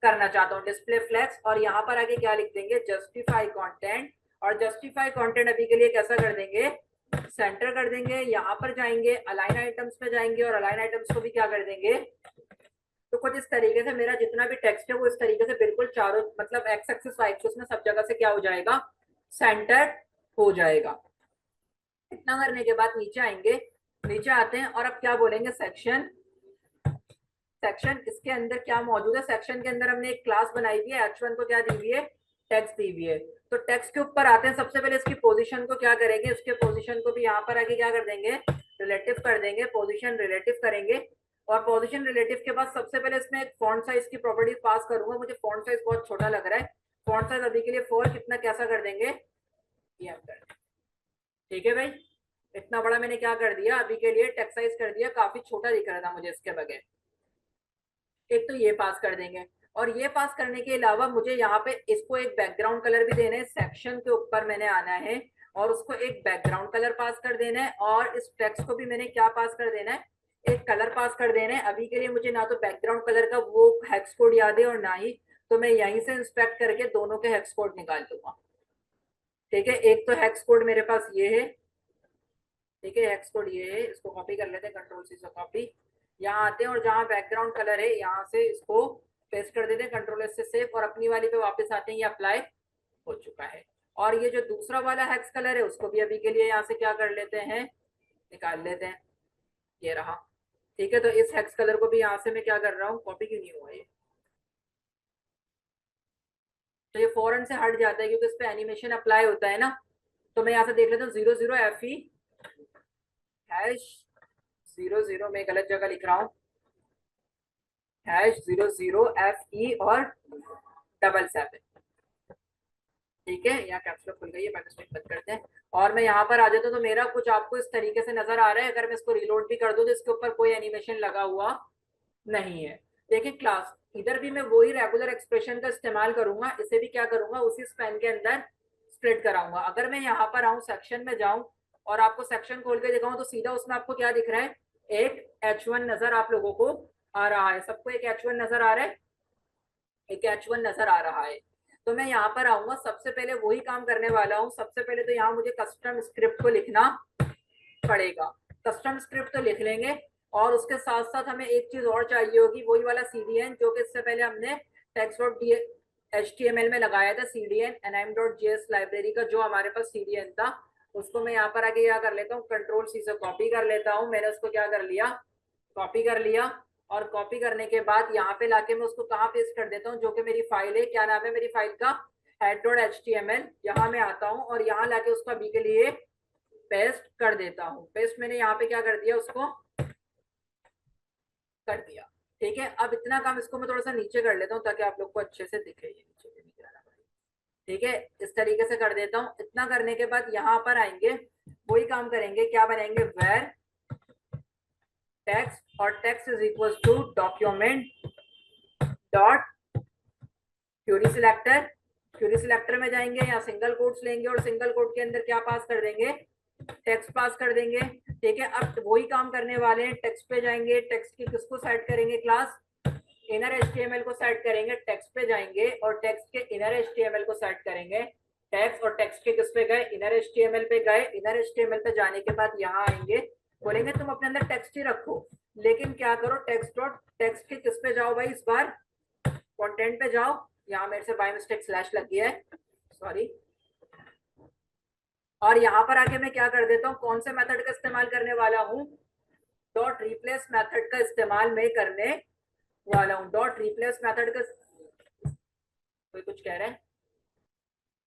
करना चाहता हूँ। डिस्प्ले फ्लेक्स, और यहाँ पर आगे क्या लिख देंगे जस्टिफाई कंटेंट, और जस्टिफाई कंटेंट अभी के लिए कैसा कर देंगे सेंटर कर देंगे। यहाँ पर जाएंगे अलाइन आइटम्स पे जाएंगे और अलाइन आइटम्स को भी क्या कर देंगे, तो कुछ इस तरीके से मेरा जितना भी टेक्स्ट है वो इस तरीके से बिल्कुल चारों मतलब एक्स एक्सिस वाई एक्सिस में सब जगह से क्या हो जाएगा सेंटर हो जाएगा। इतना करने के बाद नीचे आएंगे, नीचे आते हैं और अब क्या बोलेंगे सेक्शन। सेक्शन इसके अंदर क्या मौजूद है, सेक्शन के अंदर हमने एक क्लास बनाई हुई है, H1 को क्या दी हुई है टेक्स्ट दी हुई है। तो टेक्स्ट के ऊपर आते हैं, सबसे पहले इसकी पोजीशन को क्या करेंगे, उसके पोजीशन को भी यहाँ पर आके क्या कर देंगे रिलेटिव कर देंगे, पोजीशन रिलेटिव करेंगे। और पोजीशन रिलेटिव के बाद सबसे पहले इसमें एक फॉन्ट साइज की प्रॉपर्टी पास करूंगा। मुझे फॉन्ट साइज बहुत छोटा लग रहा है, फॉन्ट साइज अभी के लिए 4 कितना कैसा कर देंगे ठीक है भाई। इतना बड़ा मैंने क्या कर दिया अभी के लिए टेक्स्ट साइज कर दिया, काफी छोटा दिख रहा था मुझे इसके बगैर। एक तो ये पास कर देंगे, और ये पास करने के अलावा मुझे यहाँ पे इसको एक बैकग्राउंड कलर भी देना है। सेक्शन के ऊपर मैंने आना है और उसको एक बैकग्राउंड कलर पास कर देना है, और इस टेक्स्ट को भी मैंने क्या पास कर देना है एक कलर पास कर देना है। अभी के लिए मुझे ना तो बैकग्राउंड कलर का वो हेक्स कोड याद है और ना ही तो मैं यहीं से इंस्पेक्ट करके दोनों के हेक्स कोड निकाल लूंगा। ठीक है, एक तो हेक्स कोड मेरे पास ये है, ठीक है हेक्स कोड ये है, इसको कॉपी कर लेते हैं कंट्रोल सी से कॉपी। यहाँ आते हैं और जहाँ बैकग्राउंड कलर है यहाँ से इसको पेस्ट कर देते हैं कंट्रोल एस से सेव, और अपनी वाली पे वापस आते हैं, ये अप्लाई हो चुका है। और ये जो दूसरा वाला हेक्स कलर है उसको भी अभी के लिए यहाँ से क्या कर लेते हैं निकाल लेते हैं, ये रहा। ठीक है, तो इस हेक्स कलर को भी यहाँ से मैं क्या कर रहा हूँ कॉपी क्यों नहीं हुआ ये, तो ये फौरन से हट जाता है क्योंकि इस पे एनिमेशन अप्लाई होता है ना। तो मैं यहाँ से देख लेता हूँ 00FE #00 में गलत जगह लिख रहा हूँ #00FE और 77। ठीक है, यहाँ कैप्सूल खुल गई है, मिस्टेक बंद करते हैं। और मैं यहाँ पर आ जाता हूँ तो मेरा कुछ आपको इस तरीके से नजर आ रहा है। अगर मैं इसको रिलोड भी कर दूँ तो इसके ऊपर कोई एनिमेशन लगा हुआ नहीं है। देखिए क्लास इधर भी मैं वही रेगुलर एक्सप्रेशन का इस्तेमाल करूंगा, इसे भी क्या करूंगा उसी स्पैन के अंदर स्प्लिट कराऊंगा। अगर मैं यहाँ पर आऊँ सेक्शन में जाऊं और आपको सेक्शन खोल के दिखाऊं तो सीधा उसमें आपको क्या दिख रहा है एक H1 नजर आप लोगों को आ रहा है। सबको एक H1 नजर आ रहा है, एक H1 नजर आ रहा है। तो मैं यहाँ पर आऊंगा, सबसे पहले वही काम करने वाला हूँ। सबसे पहले तो यहाँ मुझे कस्टम स्क्रिप्ट को लिखना पड़ेगा, कस्टम स्क्रिप्ट तो लिख लेंगे। और उसके साथ साथ हमें एक चीज और चाहिए होगी, वही वाला CDN जो कि इससे पहले हमने text.html में लगाया था। CDN anim.js लाइब्रेरी का जो हमारे पास CDN था उसको मैं यहाँ पर आके क्या कर लेता हूँ कंट्रोल C से कॉपी कर लेता हूँ। मैंने उसको क्या कर लिया कॉपी कर लिया, और कॉपी करने के बाद यहाँ पे लाके मैं उसको कहाँ पेस्ट कर देता हूँ जो कि मेरी फाइल है, क्या नाम है मेरी फाइल का head.html। यहाँ मैं आता हूँ और यहाँ लाके उसको अभी के लिए पेस्ट कर देता हूँ। पेस्ट मैंने यहाँ पे क्या कर दिया उसको कर दिया। ठीक है, अब इतना काम इसको मैं थोड़ा सा नीचे कर लेता हूँ ताकि आप लोग को अच्छे से दिखे, ये नीचे भी नहीं जाना पड़ेगा। ठीक है, इस तरीके से कर देता हूँ। इतना करने के बाद यहाँ पर आएंगे वही काम करेंगे, क्या बनाएंगे where text और text is equals to document dot Curie selector. Curie selector में जाएंगे, यहाँ सिंगल कोट्स लेंगे और सिंगल कोट के अंदर क्या पास कर देंगे टेक्स्ट पास कर देंगे। ठीक है, अब वही काम करने वाले हैं, टेक्स्ट पे जाएंगे, टेक्स्ट की किसको सेट करेंगे क्लास इनर HTML को सेट करेंगे। टेक्स्ट पे जाएंगे और टेक्स्ट के इनर HTML को सेट करेंगे। टेक्स्ट और टेक्स्ट के किस पे गए इनर HTML पे गए। इनर HTML पे जाने के बाद यहाँ आएंगे, बोलेंगे तुम अपने अंदर टेक्स्ट ही रखो, लेकिन क्या करो टेक्स्ट डॉट टेक्स्ट के किस पे जाओ भाई इस बार कंटेंट पे जाओ। यहाँ मेरे से बाय मिस्टेक स्लैश लग गया है, सॉरी। और यहाँ पर आके मैं क्या कर देता हूँ कौन से मेथड का इस्तेमाल करने वाला हूँ डॉट रिप्लेस मेथड का इस्तेमाल मैं करने वाला हूँ। डॉट रिप्लेस मेथड का, कोई कुछ कह रहा है,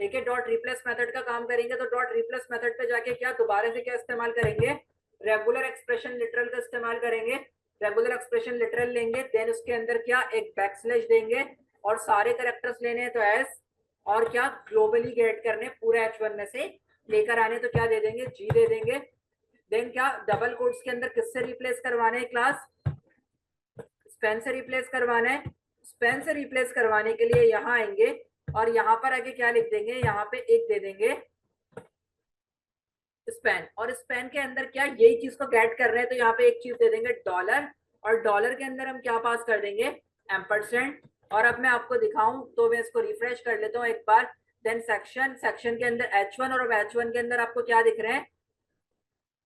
ठीक है। डॉट रिप्लेस मेथड का काम करेंगे तो डॉट रिप्लेस मेथड पे जाके क्या दोबारा से क्या इस्तेमाल करेंगे, रेगुलर एक्सप्रेशन लिटरल का इस्तेमाल करेंगे। रेगुलर एक्सप्रेशन लिटरल लेंगे, देन उसके अंदर क्या एक बैकस्लैश देंगे और सारे कैरेक्टर्स लेने हैं तो एस, और क्या ग्लोबली गेट करने पूरे H1 में से लेकर आने तो क्या दे देंगे, जी दे देंगे। देन क्या डबल कोट्स के अंदर किससे रिप्लेस करवाना है क्लास, स्पेन से रिप्लेस करवाना है। स्पेन से रिप्लेस करवाने के लिए यहाँ आएंगे और यहाँ पर आके क्या लिख देंगे, यहाँ पे एक दे देंगे स्पेन, और स्पेन के अंदर क्या यही चीज को गेट कर रहे हैं तो यहाँ पे एक चीज दे देंगे डॉलर, और डॉलर के अंदर हम क्या पास कर देंगे, एम्परसेंड। और अब मैं आपको दिखाऊं तो मैं इसको रिफ्रेश कर लेता हूँ एक बार। देन सेक्शन, सेक्शन के अंदर H1, और अब H1 के अंदर आपको क्या दिख रहे हैं,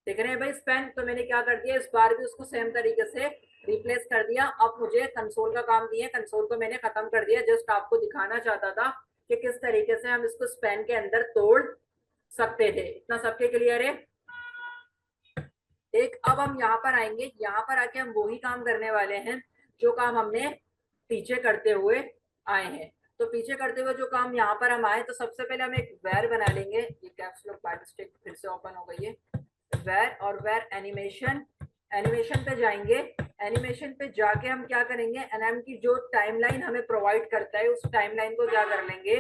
दिख रहे हैं भाई स्पेन। तो मैंने क्या कर दिया, इस बार भी उसको सेम तरीके से रिप्लेस कर दिया। अब मुझे कंसोल का काम दिया, कंसोल को मैंने खत्म कर दिया, जस्ट आपको दिखाना चाहता था कि किस तरीके से हम इसको स्पेन के अंदर तोड़ सकते थे। इतना सबके क्लियर है। एक अब हम यहाँ पर आएंगे, यहाँ पर आके हम वही काम करने वाले हैं जो काम हमने पीछे करते हुए आए हैं। तो पीछे करते हुए जो काम यहाँ पर हम आए, तो सबसे पहले हम एक वेर बना लेंगे। ये कैप्स लॉक बाय मिस्टेक फिर से ओपन हो गई है। वेर, और वेर एनिमेशन, एनिमेशन पे जाएंगे। एनिमेशन पे जाके हम क्या करेंगे, एनएम की जो टाइमलाइन हमें प्रोवाइड करता है उस टाइमलाइन को क्या कर लेंगे,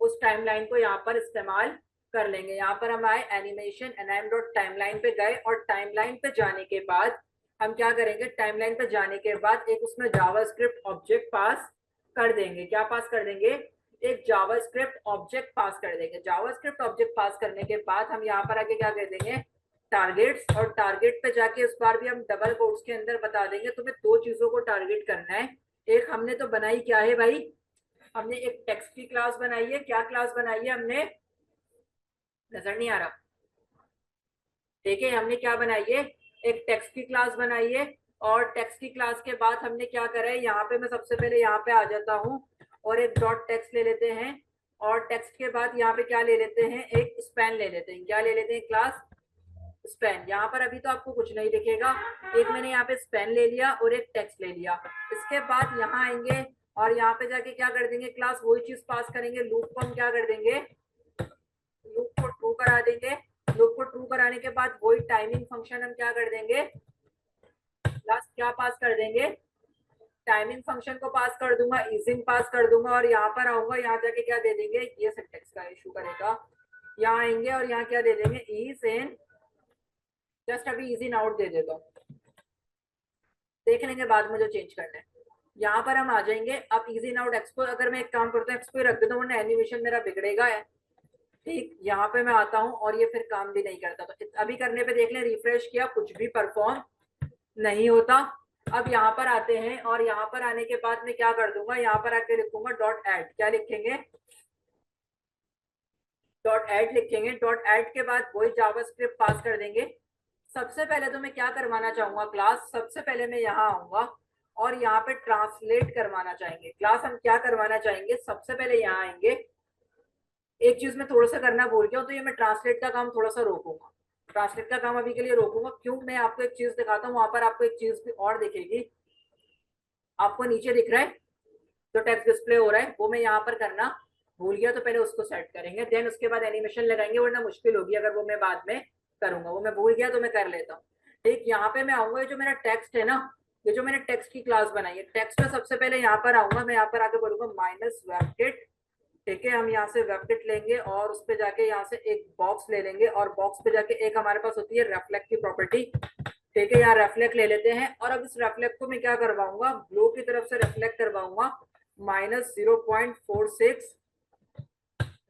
उस टाइमलाइन को यहाँ पर इस्तेमाल कर लेंगे। यहाँ पर हम आए एनिमेशन एनएम डॉट टाइमलाइन पे गए, और टाइमलाइन पे जाने के बाद हम क्या करेंगे, टाइमलाइन पे जाने के बाद एक उसमें जावास्क्रिप्ट ऑब्जेक्ट पास कर देंगे। क्या पास कर देंगे, एक जावास्क्रिप्ट ऑब्जेक्ट पास कर देंगे। जावास्क्रिप्ट ऑब्जेक्ट पास करने के बाद हम यहाँ पर आके क्या कर देंगे, टारगेट्स, और टारगेट पे जाके इस बार भी हम डबल कोट्स के अंदर बता देंगे तुम्हें दो चीजों को टारगेट करना है। एक हमने तो बनाई क्या है भाई, हमने एक टेक्स्ट की क्लास बनाई है। क्या क्लास बनाई है हमने, नजर नहीं आ रहा, देखिए हमने क्या बनाई है, एक टेक्स्ट की क्लास बनाई है। और टेक्स्ट की क्लास के बाद हमने क्या करा है, यहाँ पे मैं सबसे पहले यहाँ पे आ जाता हूँ और एक डॉट टेक्स्ट ले लेते हैं, और टेक्स्ट के बाद यहाँ पे क्या ले लेते हैं, एक स्पैन ले लेते हैं। क्या ले लेते हैं, क्लास स्पैन। यहाँ पर अभी तो आपको कुछ नहीं दिखेगा, एक मैंने यहाँ पे स्पैन ले लिया और एक टेक्स्ट ले लिया। इसके बाद यहाँ आएंगे और यहाँ पे जाके क्या कर देंगे, क्लास वही चीज पास करेंगे। लूप को हम क्या कर देंगे, लूप को ट्रू करा देंगे। लूप को ट्रू कराने के बाद वही टाइमिंग फंक्शन हम क्या कर देंगे, क्लास क्या पास कर देंगे, टाइमिंग फंक्शन को पास कर दूंगा, इजिंग पास कर दूंगा, और यहाँ पर आऊंगा, यहाँ जाके क्या दे देंगे, ये सिंटेक्स का इशू करेगा। यहाँ आएंगे और यहाँ क्या दे देंगे, इज इन, जस्ट अभी इज इन आउट दे देता हूँ, देख लेंगे बाद में जो चेंज करना है। यहाँ पर हम आ जाएंगे। अब इज इन आउट एक्सपो, अगर मैं एक काम करता हूँ एक्सपो रख देता हूँ वरना एनिमेशन मेरा बिगड़ेगा है। ठीक, यहाँ पे मैं आता हूँ और ये फिर काम भी नहीं करता। तो अभी करने पे देख लें, रिफ्रेश किया, कुछ भी परफॉर्म नहीं होता। अब यहाँ पर आते हैं और यहाँ पर आने के बाद मैं क्या कर दूंगा, यहाँ पर आके लिखूंगा डॉट एड। क्या लिखेंगे, डॉट एड लिखेंगे। डॉट एड के बाद वही जावास्क्रिप्ट पास कर देंगे। सबसे पहले तो मैं क्या करवाना चाहूंगा क्लास, सबसे पहले मैं यहाँ आऊंगा और यहाँ पे ट्रांसलेट करवाना चाहेंगे क्लास। हम क्या करवाना चाहेंगे, सबसे पहले यहाँ आएंगे। एक चीज मैं थोड़ा सा करना भूल गया हूँ, तो ये मैं ट्रांसलेट का काम थोड़ा सा रोकूंगा। ट्रांसलेट का काम अभी के लिए रोकूंगा, क्यों, मैं आपको एक चीज दिखाता हूँ। वहां पर आपको एक चीज भी और दिखेगी, आपको नीचे दिख रहा है जो टेक्स्ट डिस्प्ले हो रहा है, वो मैं यहाँ पर करना भूल गया, तो पहले उसको सेट करेंगे, देन उसके बाद एनिमेशन लगाएंगे, वरना मुश्किल होगी अगर वो मैं बाद में करूंगा। वो मैं भूल गया तो मैं कर लेता हूँ। ठीक, यहाँ पे मैं आऊंगा, जो मेरा टेक्स्ट है ना, ये जो मैंने टेक्स्ट की क्लास बनाई है, टेक्स्ट में सबसे पहले यहाँ पर आऊंगा, मैं यहाँ पर आके बोलूंगा माइनस वेबकिट। ठीक है, हम यहाँ से वेबकिट लेंगे और उस पे जाके यहाँ से एक बॉक्स ले लेंगे, और बॉक्स पे जाके एक हमारे पास होती है रेफ्लेक्ट की प्रॉपर्टी। ठीक है, यहाँ रेफ्लेक्ट ले लेते हैं, और अब इस रेफ्लेक्ट को मैं क्या करवाऊंगा, ब्लू की तरफ से रेफ्लेक्ट करवाऊंगा -0.46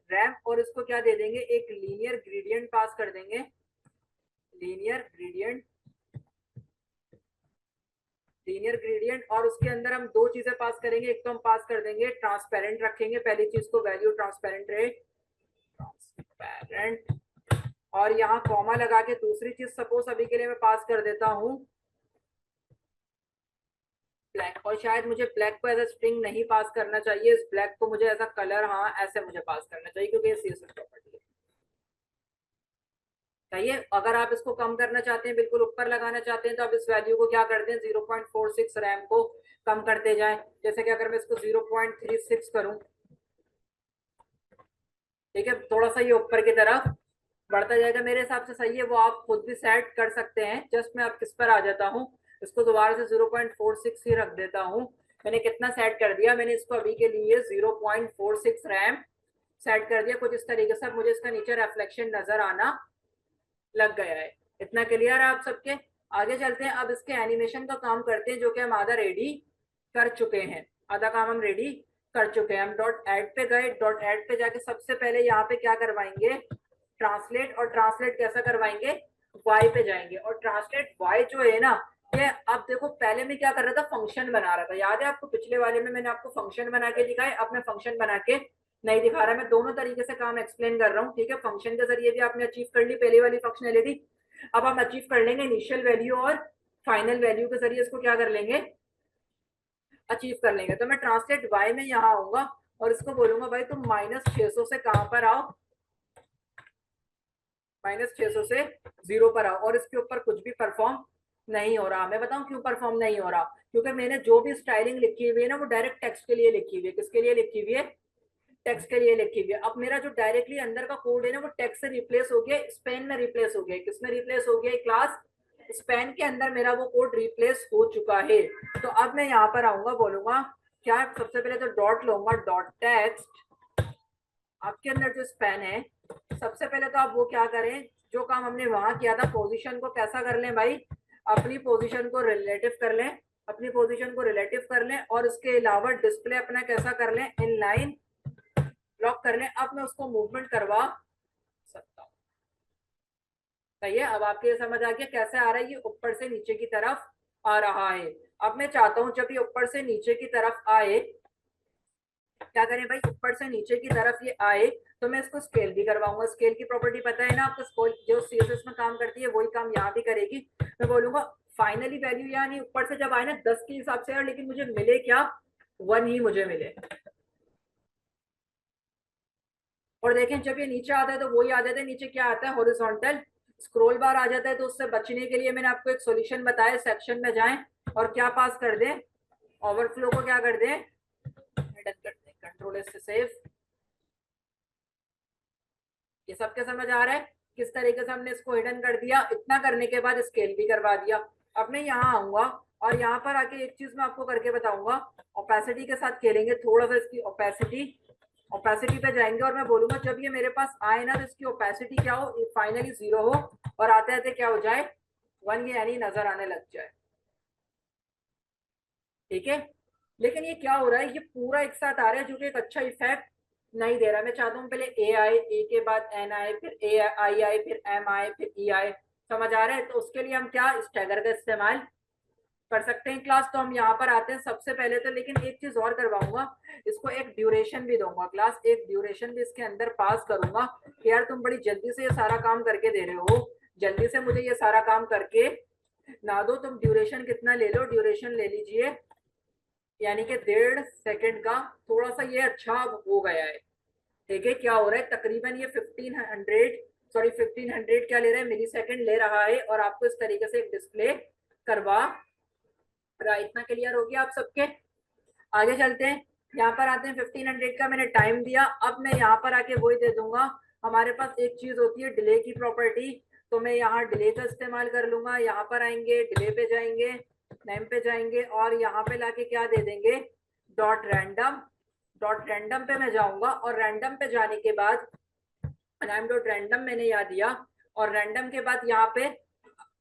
रैम, और इसको क्या दे देंगे, एक लीनियर ग्रेडियंट पास कर देंगे। लीनियर ग्रेडियंट, लीनियर ग्रेडियंट, और उसके अंदर हम दो चीजें पास करेंगे। एक तो हम पास कर देंगे ट्रांसपेरेंट रखेंगे, पहली चीज को वैल्यू ट्रांसपेरेंट रहे, ट्रांसपेरेंट। और यहाँ कॉमा लगा के दूसरी चीज सपोज अभी के लिए मैं पास कर देता हूँ ब्लैक, और शायद मुझे ब्लैक को एज ए स्ट्रिंग नहीं पास करना चाहिए, इस ब्लैक को मुझे एज अ कलर, हाँ ऐसे मुझे पास करना चाहिए क्योंकि ये सीएसएस प्रॉपर्टी है। चाहिए। अगर आप इसको कम करना चाहते हैं, बिल्कुल ऊपर लगाना चाहते हैं, तो आप इस वैल्यू को क्या करते हैं, 0.46 रैम को कम करते जाएं। जैसे कि अगर मैं इसको 0.36 करूं, ठीक है, थोड़ा सा ये ऊपर की तरफ बढ़ता जाएगा, मेरे हिसाब से सही है। वो आप खुद भी सेट कर सकते हैं। जस्ट मैं आप किस पर आ जाता हूँ, इसको दोबारा से 0.46 ही रख देता हूँ। मैंने कितना सेट कर दिया, मैंने इसको अभी के लिए 0.46 रैम सेट कर दिया। कुछ इस तरीके से मुझे इसका नीचे रिफ्लेक्शन नजर आना लग गया है। इतना क्लियर है आप सबके? आगे चलते हैं, अब इसके एनिमेशन का काम करते हैं, जो कि हम आधा रेडी कर चुके हैं। आधा काम हम रेडी कर चुके हैं। हम डॉट एड पे गए, डॉट एड पे जाके सबसे पहले यहाँ पे क्या करवाएंगे, ट्रांसलेट। और ट्रांसलेट कैसा करवाएंगे, वाई पे जाएंगे। और ट्रांसलेट वाई जो है ना, ये अब देखो, पहले में क्या कर रहा था, फंक्शन बना रहा था। याद है आपको, पिछले वाले में मैंने आपको फंक्शन बना के दिखाया, अब मैं फंक्शन बना के नहीं दिखा रहा। मैं दोनों तरीके से काम एक्सप्लेन कर रहा हूँ, ठीक है। फंक्शन के जरिए भी आपने अचीव कर ली पहले वाली फंक्शनैलिटी, अब हम अचीव कर लेंगे इनिशियल वैल्यू और फाइनल वैल्यू के जरिए इसको क्या कर लेंगे, अचीव कर लेंगे। तो मैं ट्रांसलेट वाई में यहाँ आऊंगा और इसको बोलूंगा भाई तुम -600 से कहां पर आओ, -600 से 0 पर आओ। और इसके ऊपर कुछ भी परफॉर्म नहीं हो रहा। मैं बताऊं क्यों परफॉर्म नहीं हो रहा, क्योंकि मैंने जो भी स्टाइलिंग लिखी हुई है ना, वो डायरेक्ट टेक्स्ट के लिए लिखी हुई है। किसके लिए लिखी हुई है, टेक्स्ट के लिए लिखी हुई है। अब मेरा जो डायरेक्टली अंदर का कोड है ना, वो टेक्स्ट से रिप्लेस हो गया, स्पेन में रिप्लेस हो गया। किसमें रिप्लेस हो गया, क्लास स्पेन के अंदर मेरा वो कोड रिप्लेस हो चुका है। तो अब मैं यहाँ पर आऊंगा, बोलूंगा क्या, सबसे पहले तो डॉट लूंगा, डॉट टेक्स्ट। आपके अंदर जो स्पेन है, सबसे पहले तो आप वो क्या करें, जो काम हमने वहां किया था, पोजीशन को कैसा कर लें भाई, अपनी पोजीशन को रिलेटिव कर लें, अपनी पोजीशन को रिलेटिव कर लें। और उसके अलावा डिस्प्ले अपना कैसा कर लें, इन लाइन लॉक कर लें। अब मैं उसको मूवमेंट करवा सकता हूँ। सही है, अब आपके समझ आ गया कैसे आ रहा है, ये ऊपर से नीचे की तरफ आ रहा है। अब मैं चाहता हूं जब ये ऊपर से नीचे की तरफ आए, क्या करें भाई, ऊपर से नीचे की तरफ ये आए, तो मैं इसको स्केल भी करवाऊंगा। स्केल की प्रॉपर्टी पता है ना आपको, स्केल जो सीएसएस में काम करती है वही काम यहाँ भी करेगी। मैं बोलूंगा फाइनली वैल्यू, यानी ऊपर से जब आए ना 10 के हिसाब से, लेकिन मुझे मिले क्या, 1 ही मुझे मिले। और देखें जब ये नीचे आता है तो वही आ जाता है, नीचे क्या आता है, हॉरिजॉन्टल स्क्रॉल बार आ जाता है। तो उससे बचने के लिए मैंने आपको एक सॉल्यूशन बताया, सेक्शन में जाएं और क्या पास कर दें, ओवरफ्लो को क्या कर दें, हिडन कर दें, कंट्रोल एस से सेव। ये सबके समझ आ रहा है किस तरीके से हमने इसको हिडन कर दिया। इतना करने के बाद स्केल भी करवा दिया। अब मैं यहाँ आऊंगा और यहाँ पर आके एक चीज मैं आपको करके बताऊंगा, ओपेसिटी के साथ खेलेंगे थोड़ा सा। इसकी ओपेसिटी, ओपेसिटी पे जाएंगे और मैं बोलूंगा जब ये मेरे पास आए ना, तो इसकी ओपेसिटी क्या हो, फाइनली 0 हो, और आते आते क्या हो जाए, 1, ये यानी नजर आने लग जाए। ठीक है, लेकिन ये क्या हो रहा है, ये पूरा एक साथ आ रहा है, जो कि एक अच्छा इफेक्ट नहीं दे रहा। मैं चाहता हूँ पहले ए आए, ए के बाद एन आए, फिर ए आई आए, फिर एम आए, फिर ई आए। समझ आ रहा है? तो उसके लिए हम क्या, स्टैगर का इस्तेमाल कर सकते हैं क्लास। तो हम यहाँ पर आते हैं सबसे पहले तो, लेकिन एक चीज और करवाऊंगा, इसको एक ड्यूरेशन भी दूंगा क्लास, एक ड्यूरेशन भी इसके अंदर पास करूंगा कि यार तुम बड़ी जल्दी से ये सारा काम करके दे रहे हो, जल्दी से मुझे ये सारा काम करके ना दो। तुम ड्यूरेशन कितना ले लो, ड्यूरेशन ले लीजिए यानी कि 1.5 सेकंड का। थोड़ा सा ये अच्छा हो गया है। ठीक है, क्या हो रहा है, तकरीबन ये 1500 क्या ले रहा है, मिली सेकेंड ले रहा है। और आपको इस तरीके से एक डिस्प्ले करवा रहा है। इतना क्लियर हो गया आप सबके? आगे चलते हैं, यहाँ पर आते हैं। 1500 का मैंने टाइम दिया, अब मैं यहाँ पर आके वही दे दूंगा। हमारे पास एक चीज होती है डिले की प्रॉपर्टी, तो मैं यहाँ डिले का इस्तेमाल कर लूंगा। यहाँ पर आएंगे, डिले पे जाएंगे, नेम पे जाएंगे और यहाँ पे लाके क्या दे देंगे, डॉट रैंडम। डॉट रैंडम पे मैं जाऊंगा और रैंडम पे जाने के बाद रैम डॉट रैंडम मैंने यहाँ दिया। और रैंडम के बाद यहाँ पे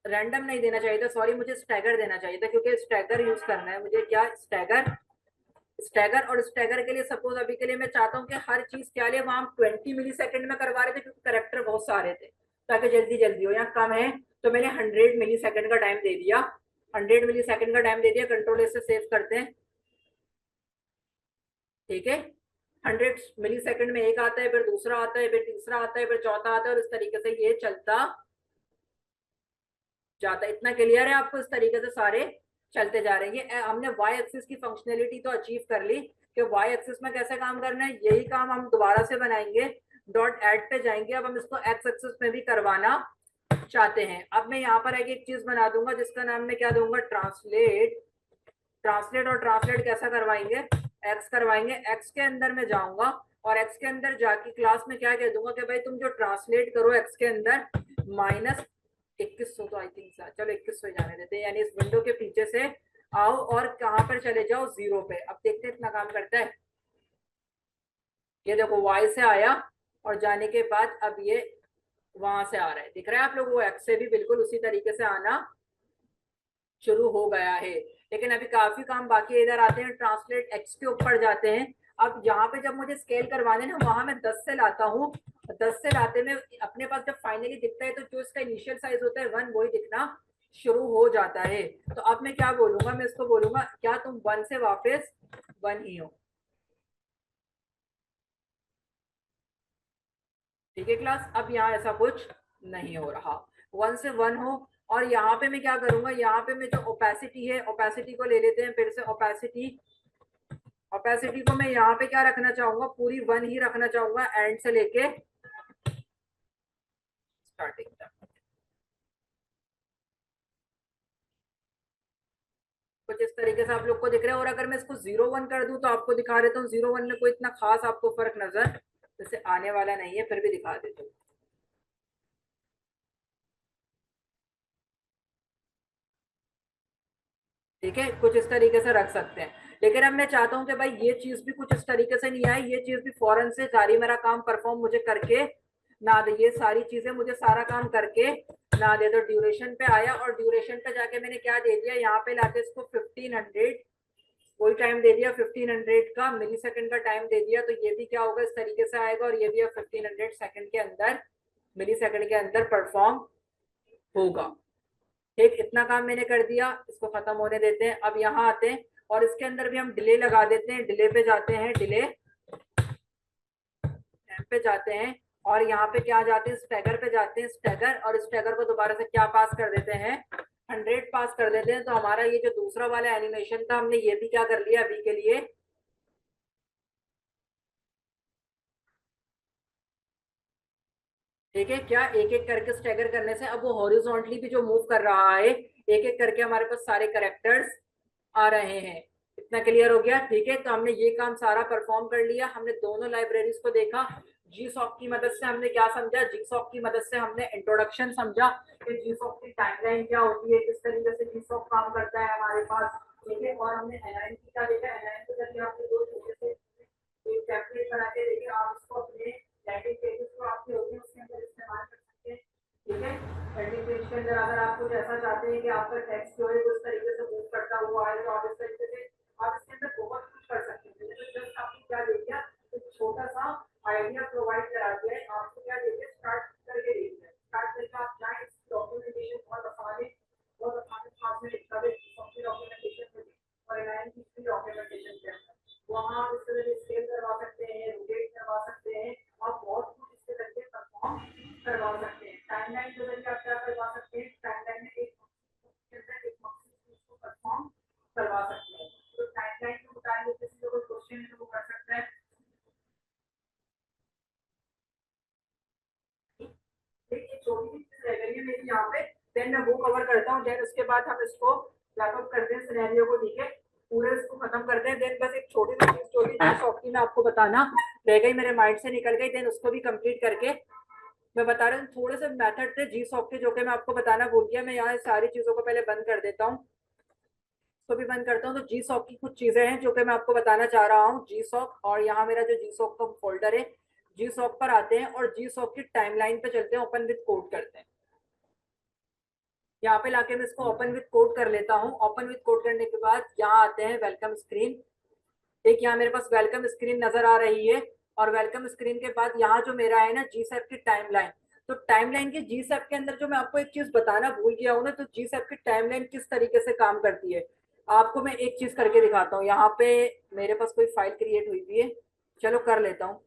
रैंडम नहीं देना चाहिए था, सॉरी, मुझे स्टैगर देना चाहिए था, क्योंकि स्टैगर यूज करना है मुझे। क्या, स्टैगर, स्टैगर। और स्टैगर के लिए सपोज अभी के लिए मैं चाहता हूँ कि हर चीज क्या ले, वहां हम 20 मिली सेकंड में करवा रहे थे, क्योंकि करेक्टर बहुत सारे थे, ताकि जल्दी जल्दी हो। यहाँ कम है तो मैंने 100 मिली सेकंड का टाइम दे दिया, 100 मिली सेकंड का टाइम दे दिया। कंट्रोल से सेव करते हैं। ठीक है, 100 मिली सेकंड में एक आता है, फिर दूसरा आता है, फिर तीसरा आता है, फिर चौथा आता है, और इस तरीके से ये चलता जाता है। इतना क्लियर है आपको? इस तरीके से सारे चलते जा रहे हैं। हमने वाई एक्सिस की फंक्शनैलिटी तो अचीव कर ली कि वाई एक्सिस में कैसे काम करना है। यही काम हम दोबारा से बनाएंगे, डॉट एड पे जाएंगे। अब हम इसको एक्स एक्सिस में भी करवाना चाहते हैं। अब मैं यहाँ पर एक चीज बना दूंगा जिसका नाम मैं क्या दूंगा, ट्रांसलेट। ट्रांसलेट और ट्रांसलेट कैसा करवाएंगे, एक्स करवाएंगे। एक्स के अंदर मैं जाऊंगा और एक्स के अंदर जाके क्लास में क्या कह दूंगा कि भाई तुम जो ट्रांसलेट करो एक्स के अंदर माइनस 2100, तो आई थिंक चलो 2100 जाने देते हैं, यानी इस विंडो के पीछे से आओ और कहां पर चले जाओ, 0 पे। अब देखते हैं इतना काम करता है। ये देखो वाई से आया और जाने के बाद अब ये वहां से आ रहा है, दिख रहा है आप लोगों को, एक्स से भी बिल्कुल उसी तरीके से आना शुरू हो गया है। लेकिन अभी काफी काम बाकी है। इधर आते हैं, ट्रांसलेट एक्स के ऊपर जाते हैं। अब यहाँ पे जब मुझे स्केल करवाने ना, वहां मैं 10 से लाता हूँ। 10 से लाते में अपने पास जब फाइनली दिखता है तो जो इसका इनिशियल साइज होता है 1, वही दिखना शुरू हो जाता है। तो अब मैं क्या बोलूंगा, मैं इसको बोलूंगा क्या तुम 1 से वापस 1 ही हो। ठीक है क्लास, अब यहाँ ऐसा कुछ नहीं हो रहा, 1 से 1 हो। और यहाँ पे मैं क्या करूंगा, यहाँ पे मैं जो ओपेसिटी है, ओपेसिटी को ले लेते हैं फिर से। ओपेसिटी, ओपेसिटी को मैं यहाँ पे क्या रखना चाहूंगा, पूरी 1 ही रखना चाहूंगा, एंड से लेके स्टार्टिंग तक। कुछ इस तरीके से आप लोग को दिख रहा है। और अगर मैं इसको 0 1 कर दूं तो आपको दिखा देता हूँ, 0 1 में कोई इतना खास आपको फर्क नजर जैसे आने वाला नहीं है, फिर भी दिखा देता हूँ। ठीक है, कुछ इस तरीके से रख सकते हैं। लेकिन अब मैं चाहता हूँ कि भाई ये चीज भी कुछ इस तरीके से नहीं आए, ये चीज भी फौरन से सारी मेरा काम परफॉर्म मुझे करके ना दे, ये सारी चीजें मुझे सारा काम करके ना दे। तो ड्यूरेशन पे आया और ड्यूरेशन पे जाके मैंने क्या दे दिया, यहाँ पे लाके इसको 1500 वही टाइम दे दिया, 1500 का मिली सेकेंड का टाइम दे दिया। तो ये भी क्या होगा, इस तरीके से आएगा और ये भी 1500 सेकेंड के अंदर, मिली सेकेंड के अंदर परफॉर्म होगा। ठीक, इतना काम मैंने कर दिया, इसको खत्म होने देते हैं। अब यहाँ आते हैं और इसके अंदर भी हम डिले लगा देते हैं। डिले पे जाते हैं, डिले पे जाते हैं और यहाँ पे क्या जाते हैं, स्टैगर पे जाते हैं, स्टैगर। और स्टैगर को दोबारा से क्या पास कर देते हैं, 100 पास कर देते हैं। तो हमारा ये जो दूसरा वाला एनिमेशन था, हमने ये भी क्या कर लिया अभी के लिए। ठीक है, क्या एक एक करके स्टैगर करने से अब वो हॉरिजॉन्टली भी जो मूव कर रहा है, एक एक करके हमारे पास सारे करेक्टर्स आ रहे हैं। इतना क्लियर हो गया। ठीक है, तो हमने ये काम सारा परफॉर्म कर लिया। हमने दोनों लाइब्रेरीज को देखा। जी सॉक की मदद से हमने क्या समझा, जी सॉक की मदद से हमने इंट्रोडक्शन समझा कि जी सॉक की टाइमलाइन क्या होती है, किस तरीके से जी सॉक काम करता है हमारे पास। ठीक है, और हमने एनआईएन की क्या देखा, एनआईएन को जब आपके दो छोटे से एक टेम्पलेट बना के देखिए, आप उसको अपने लैंडिंग पेजेस को आपके होते हैं उसके अंदर इस्तेमाल कर सकते हैं। ठीक है, लैंडिंग पेज के अंदर अगर आप कुछ ऐसा चाहते हैं कि आपका टेक्स्ट जो है उस तरीके से मूव करता हुआ है, तो आप इस तरीके से आप इसके अंदर बहुत कुछ कर सकते हैं। तो जस्ट आपको क्या दे दिया, एक छोटा सा आइडिया प्रोवाइड करा दिया है, आपको क्या दे दिया, स्टार्ट करके दे दिया। स्टार्ट करके आप चाहें, डॉक्यूमेंटेशन बहुत आसान है, बहुत आसान क्लास में लिखा है सॉफ्टवेयर डॉक्यूमेंटेशन में और एनआईएन की डॉक्यूमेंटेशन के अंदर वहाँ आप इस तरह से स्केल करवा सकते हैं, रोटेट करवा सकते हैं और बहुत कुछ इसके जरिए परफॉर्म करवा सकते हैं। टाइमलाइन के जरिए आप क्या करवा सकते हैं, टाइमलाइन में एक मकसद को परफॉर्म करवा सकते हैं। तो टाइमलाइन के मुताबिक किसी को कोई क्वेश्चन है तो वो कर सकता है। एक छोटी सी चीज रह गई है मेरी यहाँ पे, देन मैं वो कवर करता हूँ। देन उसके बाद हम इसको रैप अप करते हैं सिनेरियो को। ठीक है, पूरे इसको खत्म करते हैं। देन बस एक छोटी सी चीज जो भी सॉफ्टी में आपको बताना रह गई, मेरे माइंड से निकल गई, देन उसको भी कंप्लीट करके मैं बता रहा हूँ। थोड़े से मेथड थे जी सॉफ्ट के जो कि मैं आपको बताना भूल गया। मैं यहाँ सारी चीजों को पहले बंद कर देता हूँ, इसको भी बंद करता हूँ। तो जी सॉफ्ट की कुछ चीजें हैं जो कि मैं आपको बताना चाह रहा हूँ। जी सॉफ्ट, और यहाँ मेरा जो जी सॉफ्ट का फोल्डर है, जी सॉफ्ट पर आते हैं और जी सॉफ्ट की टाइमलाइन पे चलते हैं, ओपन विद कोड करते हैं। यहाँ पे लाके मैं इसको ओपन विद कोड कर लेता हूँ। ओपन विद कोड करने के बाद यहाँ आते हैं वेलकम स्क्रीन। एक यहाँ मेरे पास वेलकम स्क्रीन नजर आ रही है और वेलकम स्क्रीन के बाद यहाँ जो मेरा है ना जी सैप की टाइमलाइन। तो टाइमलाइन की जी सैप के अंदर जो मैं आपको एक चीज बताना भूल गया हूँ ना, तो जी सैप की टाइमलाइन किस तरीके से काम करती है आपको मैं एक चीज करके दिखाता हूँ। यहाँ पे मेरे पास कोई फाइल क्रिएट हुई भी है, चलो कर लेता हूँ,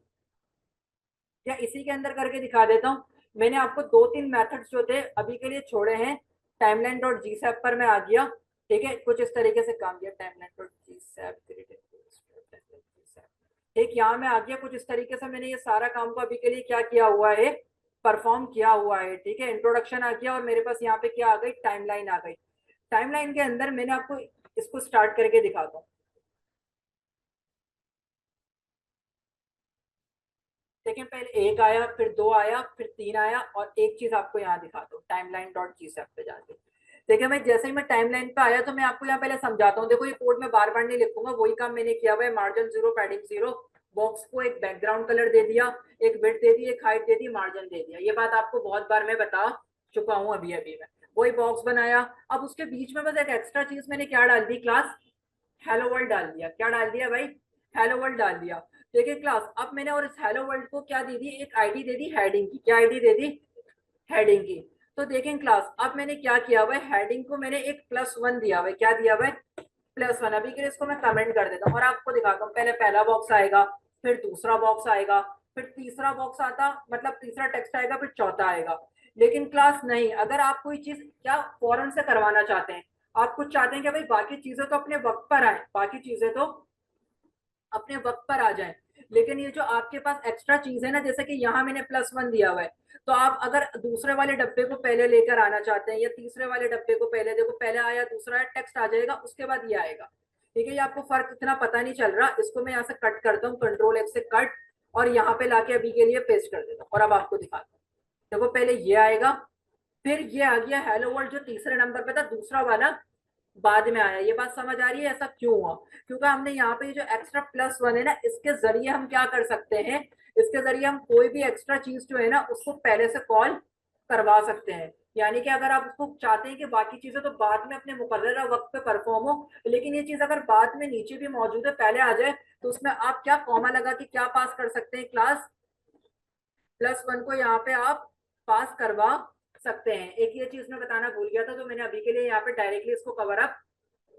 या इसी के अंदर करके दिखा देता हूँ। मैंने आपको 2 3 मेथड्स जो थे अभी के लिए छोड़े हैं। टाइमलाइन डॉट जी सैप पर मैं आ गया। ठीक है, कुछ इस तरीके से काम किया, टाइमलाइन डॉट जी सैप। ठीक, यहाँ मैं आ गया। कुछ इस तरीके से मैंने ये सारा काम को अभी के लिए क्या किया हुआ है, परफॉर्म किया हुआ है, ठीक है। इंट्रोडक्शन आ गया और मेरे पास यहाँ पे क्या आ गई, टाइमलाइन आ गई। टाइमलाइन के अंदर मैंने आपको इसको स्टार्ट करके दिखाता हूँ। देखिए पहले एक आया, फिर दो आया, फिर तीन आया, और एक चीज आपको यहाँ दिखाता हूँ टाइमलाइन डॉट जीसेप पे जाके। देखिए मैं जैसे ही मैं टाइमलाइन पे आया तो मैं आपको यहाँ पहले समझाता हूँ। देखो ये कोड मैं बार बार नहीं लिखूंगा, वही काम मैंने किया हुआ है। Margin zero, padding zero, box को एक बैकग्राउंड कलर दे दिया, एक विड्थ दे दी, एक height they the, margin they दिया। ये बात आपको बहुत बार मैं बता चुका हूँ अभी अभी मैं। वही बॉक्स बनाया। अब उसके बीच में बस एक एक्स्ट्रा चीज मैंने क्या डाल दी, क्लास हेलो वर्ल्ड डाल दिया। क्या डाल दिया भाई, हेलो वर्ल्ड डाल दिया। देखिए क्लास, अब मैंने और इस हेलो वर्ल्ड को क्या दे दी, एक आईडी दे दी हेडिंग की। क्या आईडी दे दी, हेडिंग की। तो देखें क्लास, अब मैंने क्या किया हुआ है, हेडिंग को मैंने एक +1 दिया हुआ है। क्या दिया हुआ है, +1। अभी के लिए इसको मैं कमेंट कर देता हूँ और आपको दिखाता हूँ। पहले पहला बॉक्स आएगा, फिर दूसरा बॉक्स आएगा, फिर तीसरा बॉक्स आता, मतलब तीसरा टेक्स्ट आएगा, फिर चौथा आएगा। लेकिन क्लास नहीं, अगर आप कोई चीज क्या फौरन से करवाना चाहते हैं, आप कुछ चाहते हैं कि भाई बाकी चीजें तो अपने वक्त पर आए, बाकी चीजें तो अपने वक्त पर आ जाए, लेकिन ये जो आपके पास एक्स्ट्रा चीज है ना, जैसे कि यहाँ मैंने +1 दिया हुआ है, तो आप अगर दूसरे वाले डब्बे को पहले लेकर आना चाहते हैं या तीसरे वाले डब्बे को पहले, देखो पहले आया, दूसरा आया, टेक्स्ट आ जाएगा, उसके बाद ये आएगा। ठीक है, ये आपको फर्क इतना पता नहीं चल रहा। इसको मैं यहाँ से कट करता हूँ, कंट्रोल F से कट, और यहाँ पे लाके अभी के लिए पेस्ट कर देता हूँ और अब आपको दिखाता हूँ। देखो पहले ये आएगा, फिर ये आ गया हेलो वर्ल्ड जो तीसरे नंबर पे था, दूसरा वाला बाद में आया। ये बात समझ आ रही है ऐसा क्यों हुआ, क्योंकि हमने यहाँ पे जो एक्स्ट्रा +1 है ना, इसके जरिए हम क्या कर सकते हैं, इसके जरिए हम कोई भी एक्स्ट्रा चीज जो है ना उसको पहले से कॉल करवा सकते हैं। यानी कि अगर आप उसको चाहते हैं कि बाकी चीजें तो बाद में अपने मुकर्रर वक्त पे परफॉर्म हो, लेकिन ये चीज अगर बाद में नीचे भी मौजूद है, पहले आ जाए, तो उसमें आप क्या कॉमा लगा के क्या पास कर सकते हैं, क्लास +1 को यहाँ पे आप पास करवा सकते हैं। एक ये चीज मैं बताना भूल गया था, तो मैंने अभी के लिए यहाँ पे डायरेक्टली इसको कवर अप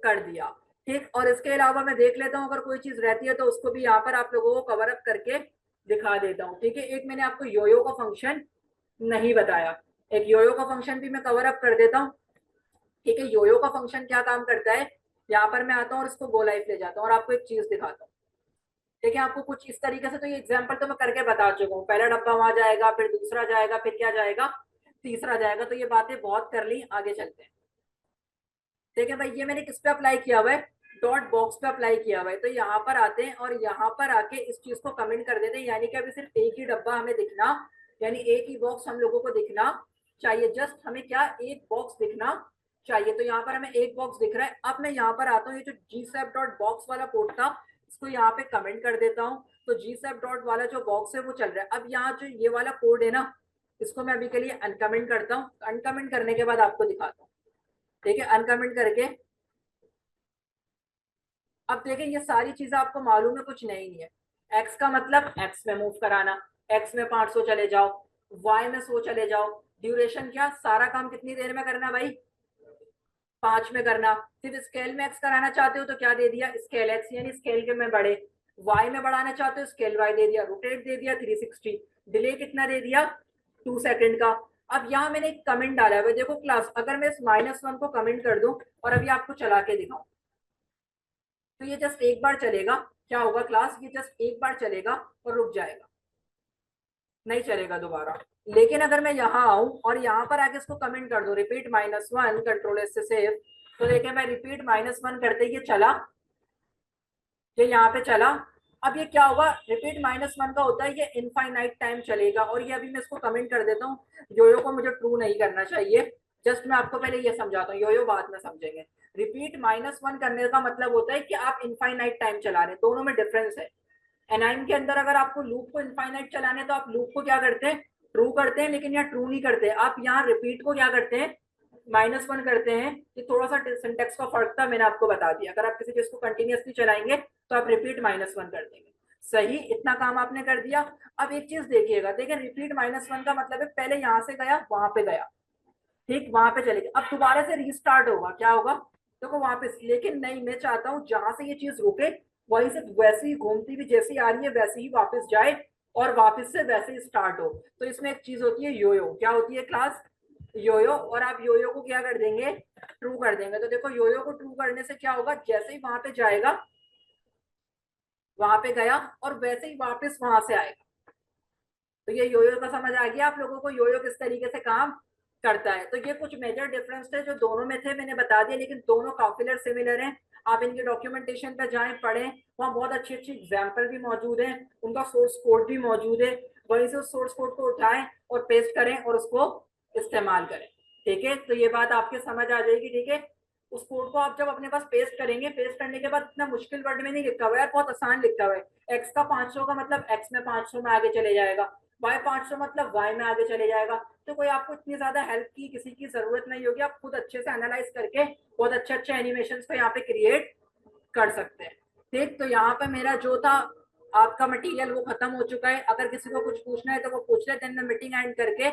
कर दिया। ठीक, और इसके अलावा मैं देख लेता हूँ अगर कोई चीज रहती है तो उसको भी यहाँ पर आप लोगों को कवर अप करके दिखा देता हूँ। ठीक है, एक मैंने आपको योयो का फंक्शन नहीं बताया, एक योयो का फंक्शन भी मैं कवर अप कर देता हूँ। ठीक है, योयो का फंक्शन क्या काम करता है, यहाँ पर मैं आता हूँ और इसको गो लाइफ ले जाता हूँ और आपको एक चीज दिखाता हूँ। देखिए आपको कुछ इस तरीके से, तो ये एग्जाम्पल तो मैं करके बता चुका हूँ। पहला डब्बा वहां जाएगा, फिर दूसरा जाएगा, फिर क्या जाएगा, तीसरा जाएगा। तो ये बातें बहुत कर ली, आगे चलते हैं। देखिए भाई, ये मैंने किस पे अप्लाई किया हुआ है, डॉट बॉक्स पे अप्लाई किया हुआ है। तो यहाँ पर आते हैं और यहाँ पर आके इस चीज को कमेंट कर देते हैं, यानी कि अभी सिर्फ एक ही डब्बा हमें दिखना, यानी एक ही बॉक्स हम लोगों को दिखना चाहिए। जस्ट हमें क्या, एक बॉक्स दिखना चाहिए। तो यहाँ पर हमें एक बॉक्स दिख रहा है। अब मैं यहाँ पर आता हूँ, ये जो gsap.box वाला कोड था, इसको यहाँ पे कमेंट कर देता हूँ। तो gsap डॉट वाला जो बॉक्स है वो चल रहा है। अब यहाँ जो ये वाला कोड है ना, इसको मैं अभी के लिए अनकमेंट करता हूँ। अनकमेंट करने के बाद आपको दिखाता हूँ। ठीक है, अनकमेंट करके अब देखें, ये सारी चीजें आपको मालूम है, कुछ नहीं है। एक्स का मतलब एक्स में मूव कराना, एक्स में 500 चले जाओ, वाई में 100 चले जाओ। ड्यूरेशन क्या, सारा काम कितनी देर में करना भाई, 5 में करना। फिर स्केल में एक्स कराना चाहते हो तो क्या दे दिया, स्केल एक्स, यानी स्केल के में बढ़े। वाई में बढ़ाना चाहते हो, स्केल वाई दे दिया। रोटेट दे दिया 360। डिले कितना दे दिया, 2 सेकंड का। अब यहाँ मैंने एक कमेंट डाला है, देखो क्लास, अगर मैं इस -1 को कमेंट कर दूं और अभी आपको चला के दिखाऊं, तो ये जस्ट एक बार चलेगा। क्या होगा क्लास, ये जस्ट एक बार चलेगा और रुक जाएगा, नहीं चलेगा दोबारा। लेकिन अगर मैं यहाँ आऊं और यहाँ पर आके इसको कमेंट कर दो, रिपीट -1, कंट्रोल S से सेव, तो देखें मैं रिपीट -1 करते ही ये चला, ये यहाँ पे चला। अब ये क्या होगा, रिपीट -1 का होता है ये इनफाइनाइट टाइम चलेगा। और ये अभी मैं इसको कमेंट कर देता हूँ, योयो को मुझे ट्रू नहीं करना चाहिए। जस्ट मैं आपको पहले ये समझाता हूँ, योयो बाद में समझेंगे। रिपीट -1 करने का मतलब होता है कि आप इनफाइनाइट टाइम चला रहे हैं, दोनों में डिफरेंस है। एनाइम के अंदर अगर आपको लूप को इनफाइनाइट चलाने, तो आप लूप को क्या करते हैं, ट्रू करते हैं, लेकिन यहाँ ट्रू नहीं करते। आप यहाँ रिपीट को क्या करते हैं, -1 करते हैं। ये थोड़ा सा सिंटेक्स का फर्क था, मैंने आपको बता दिया। अगर आप किसी चीज को कंटिन्यूअसली चलाएंगे तो आप रिपीट -1 कर देंगे। सही, इतना काम आपने कर दिया। अब एक चीज देखिएगा, देखिए रिपीट -1 का मतलब है पहले यहाँ से गया, वहां पे गया, ठीक, वहां पे चले गए, अब दोबारा से रीस्टार्ट होगा। क्या होगा, देखो वापस। लेकिन नहीं, मैं चाहता हूँ जहां से ये चीज रुके वहीं से वैसे ही घूमती हुई जैसी आ रही है वैसे ही वापस जाए, और वापस से वैसे ही स्टार्ट हो। तो इसमें एक चीज होती है योयो। क्या होती है क्लास, योयो। और आप योयो को क्या कर देंगे, ट्रू कर देंगे। तो देखो योयो को ट्रू करने से क्या होगा, जैसे ही वहां पे जाएगा, वहां पे गया, और वैसे ही वापस वहां से आएगा। तो ये योयो का समझ आ गया आप लोगों को, योयो किस तरीके से काम करता है। तो ये कुछ मेजर डिफरेंस थे जो दोनों में थे, मैंने बता दिया, लेकिन दोनों काफी सिमिलर हैं। आप इनके डॉक्यूमेंटेशन पे जाएं, पढ़ें, वहाँ बहुत अच्छी अच्छी एग्जाम्पल भी मौजूद है, उनका सोर्स कोड भी मौजूद है, वहीं से उस सोर्स कोड को उठाएं और पेस्ट करें और उसको इस्तेमाल करें। ठीक है, तो ये बात आपके समझ आ जाएगी। ठीक है, उस कोड को आप जब अपने पास पेस्ट करेंगे, पेस्ट करने के बाद इतना मुश्किल वर्ड में नहीं लिखा हुआ है, बहुत आसान लिखा हुआ है। एक्स का 500 का मतलब एक्स में 500 में आगे चले जाएगा, वाई 500 मतलब वाई में आगे चले जाएगा। तो कोई आपको इतनी ज्यादा हेल्प की किसी की जरूरत नहीं होगी, आप खुद अच्छे से एनालाइज करके बहुत अच्छे अच्छे एनिमेशन को यहाँ पे क्रिएट कर सकते हैं। ठीक, तो यहाँ पे मेरा जो था आपका मटेरियल वो खत्म हो चुका है। अगर किसी को कुछ पूछना है तो वो पूछ ले, देन मैं मीटिंग एंड करके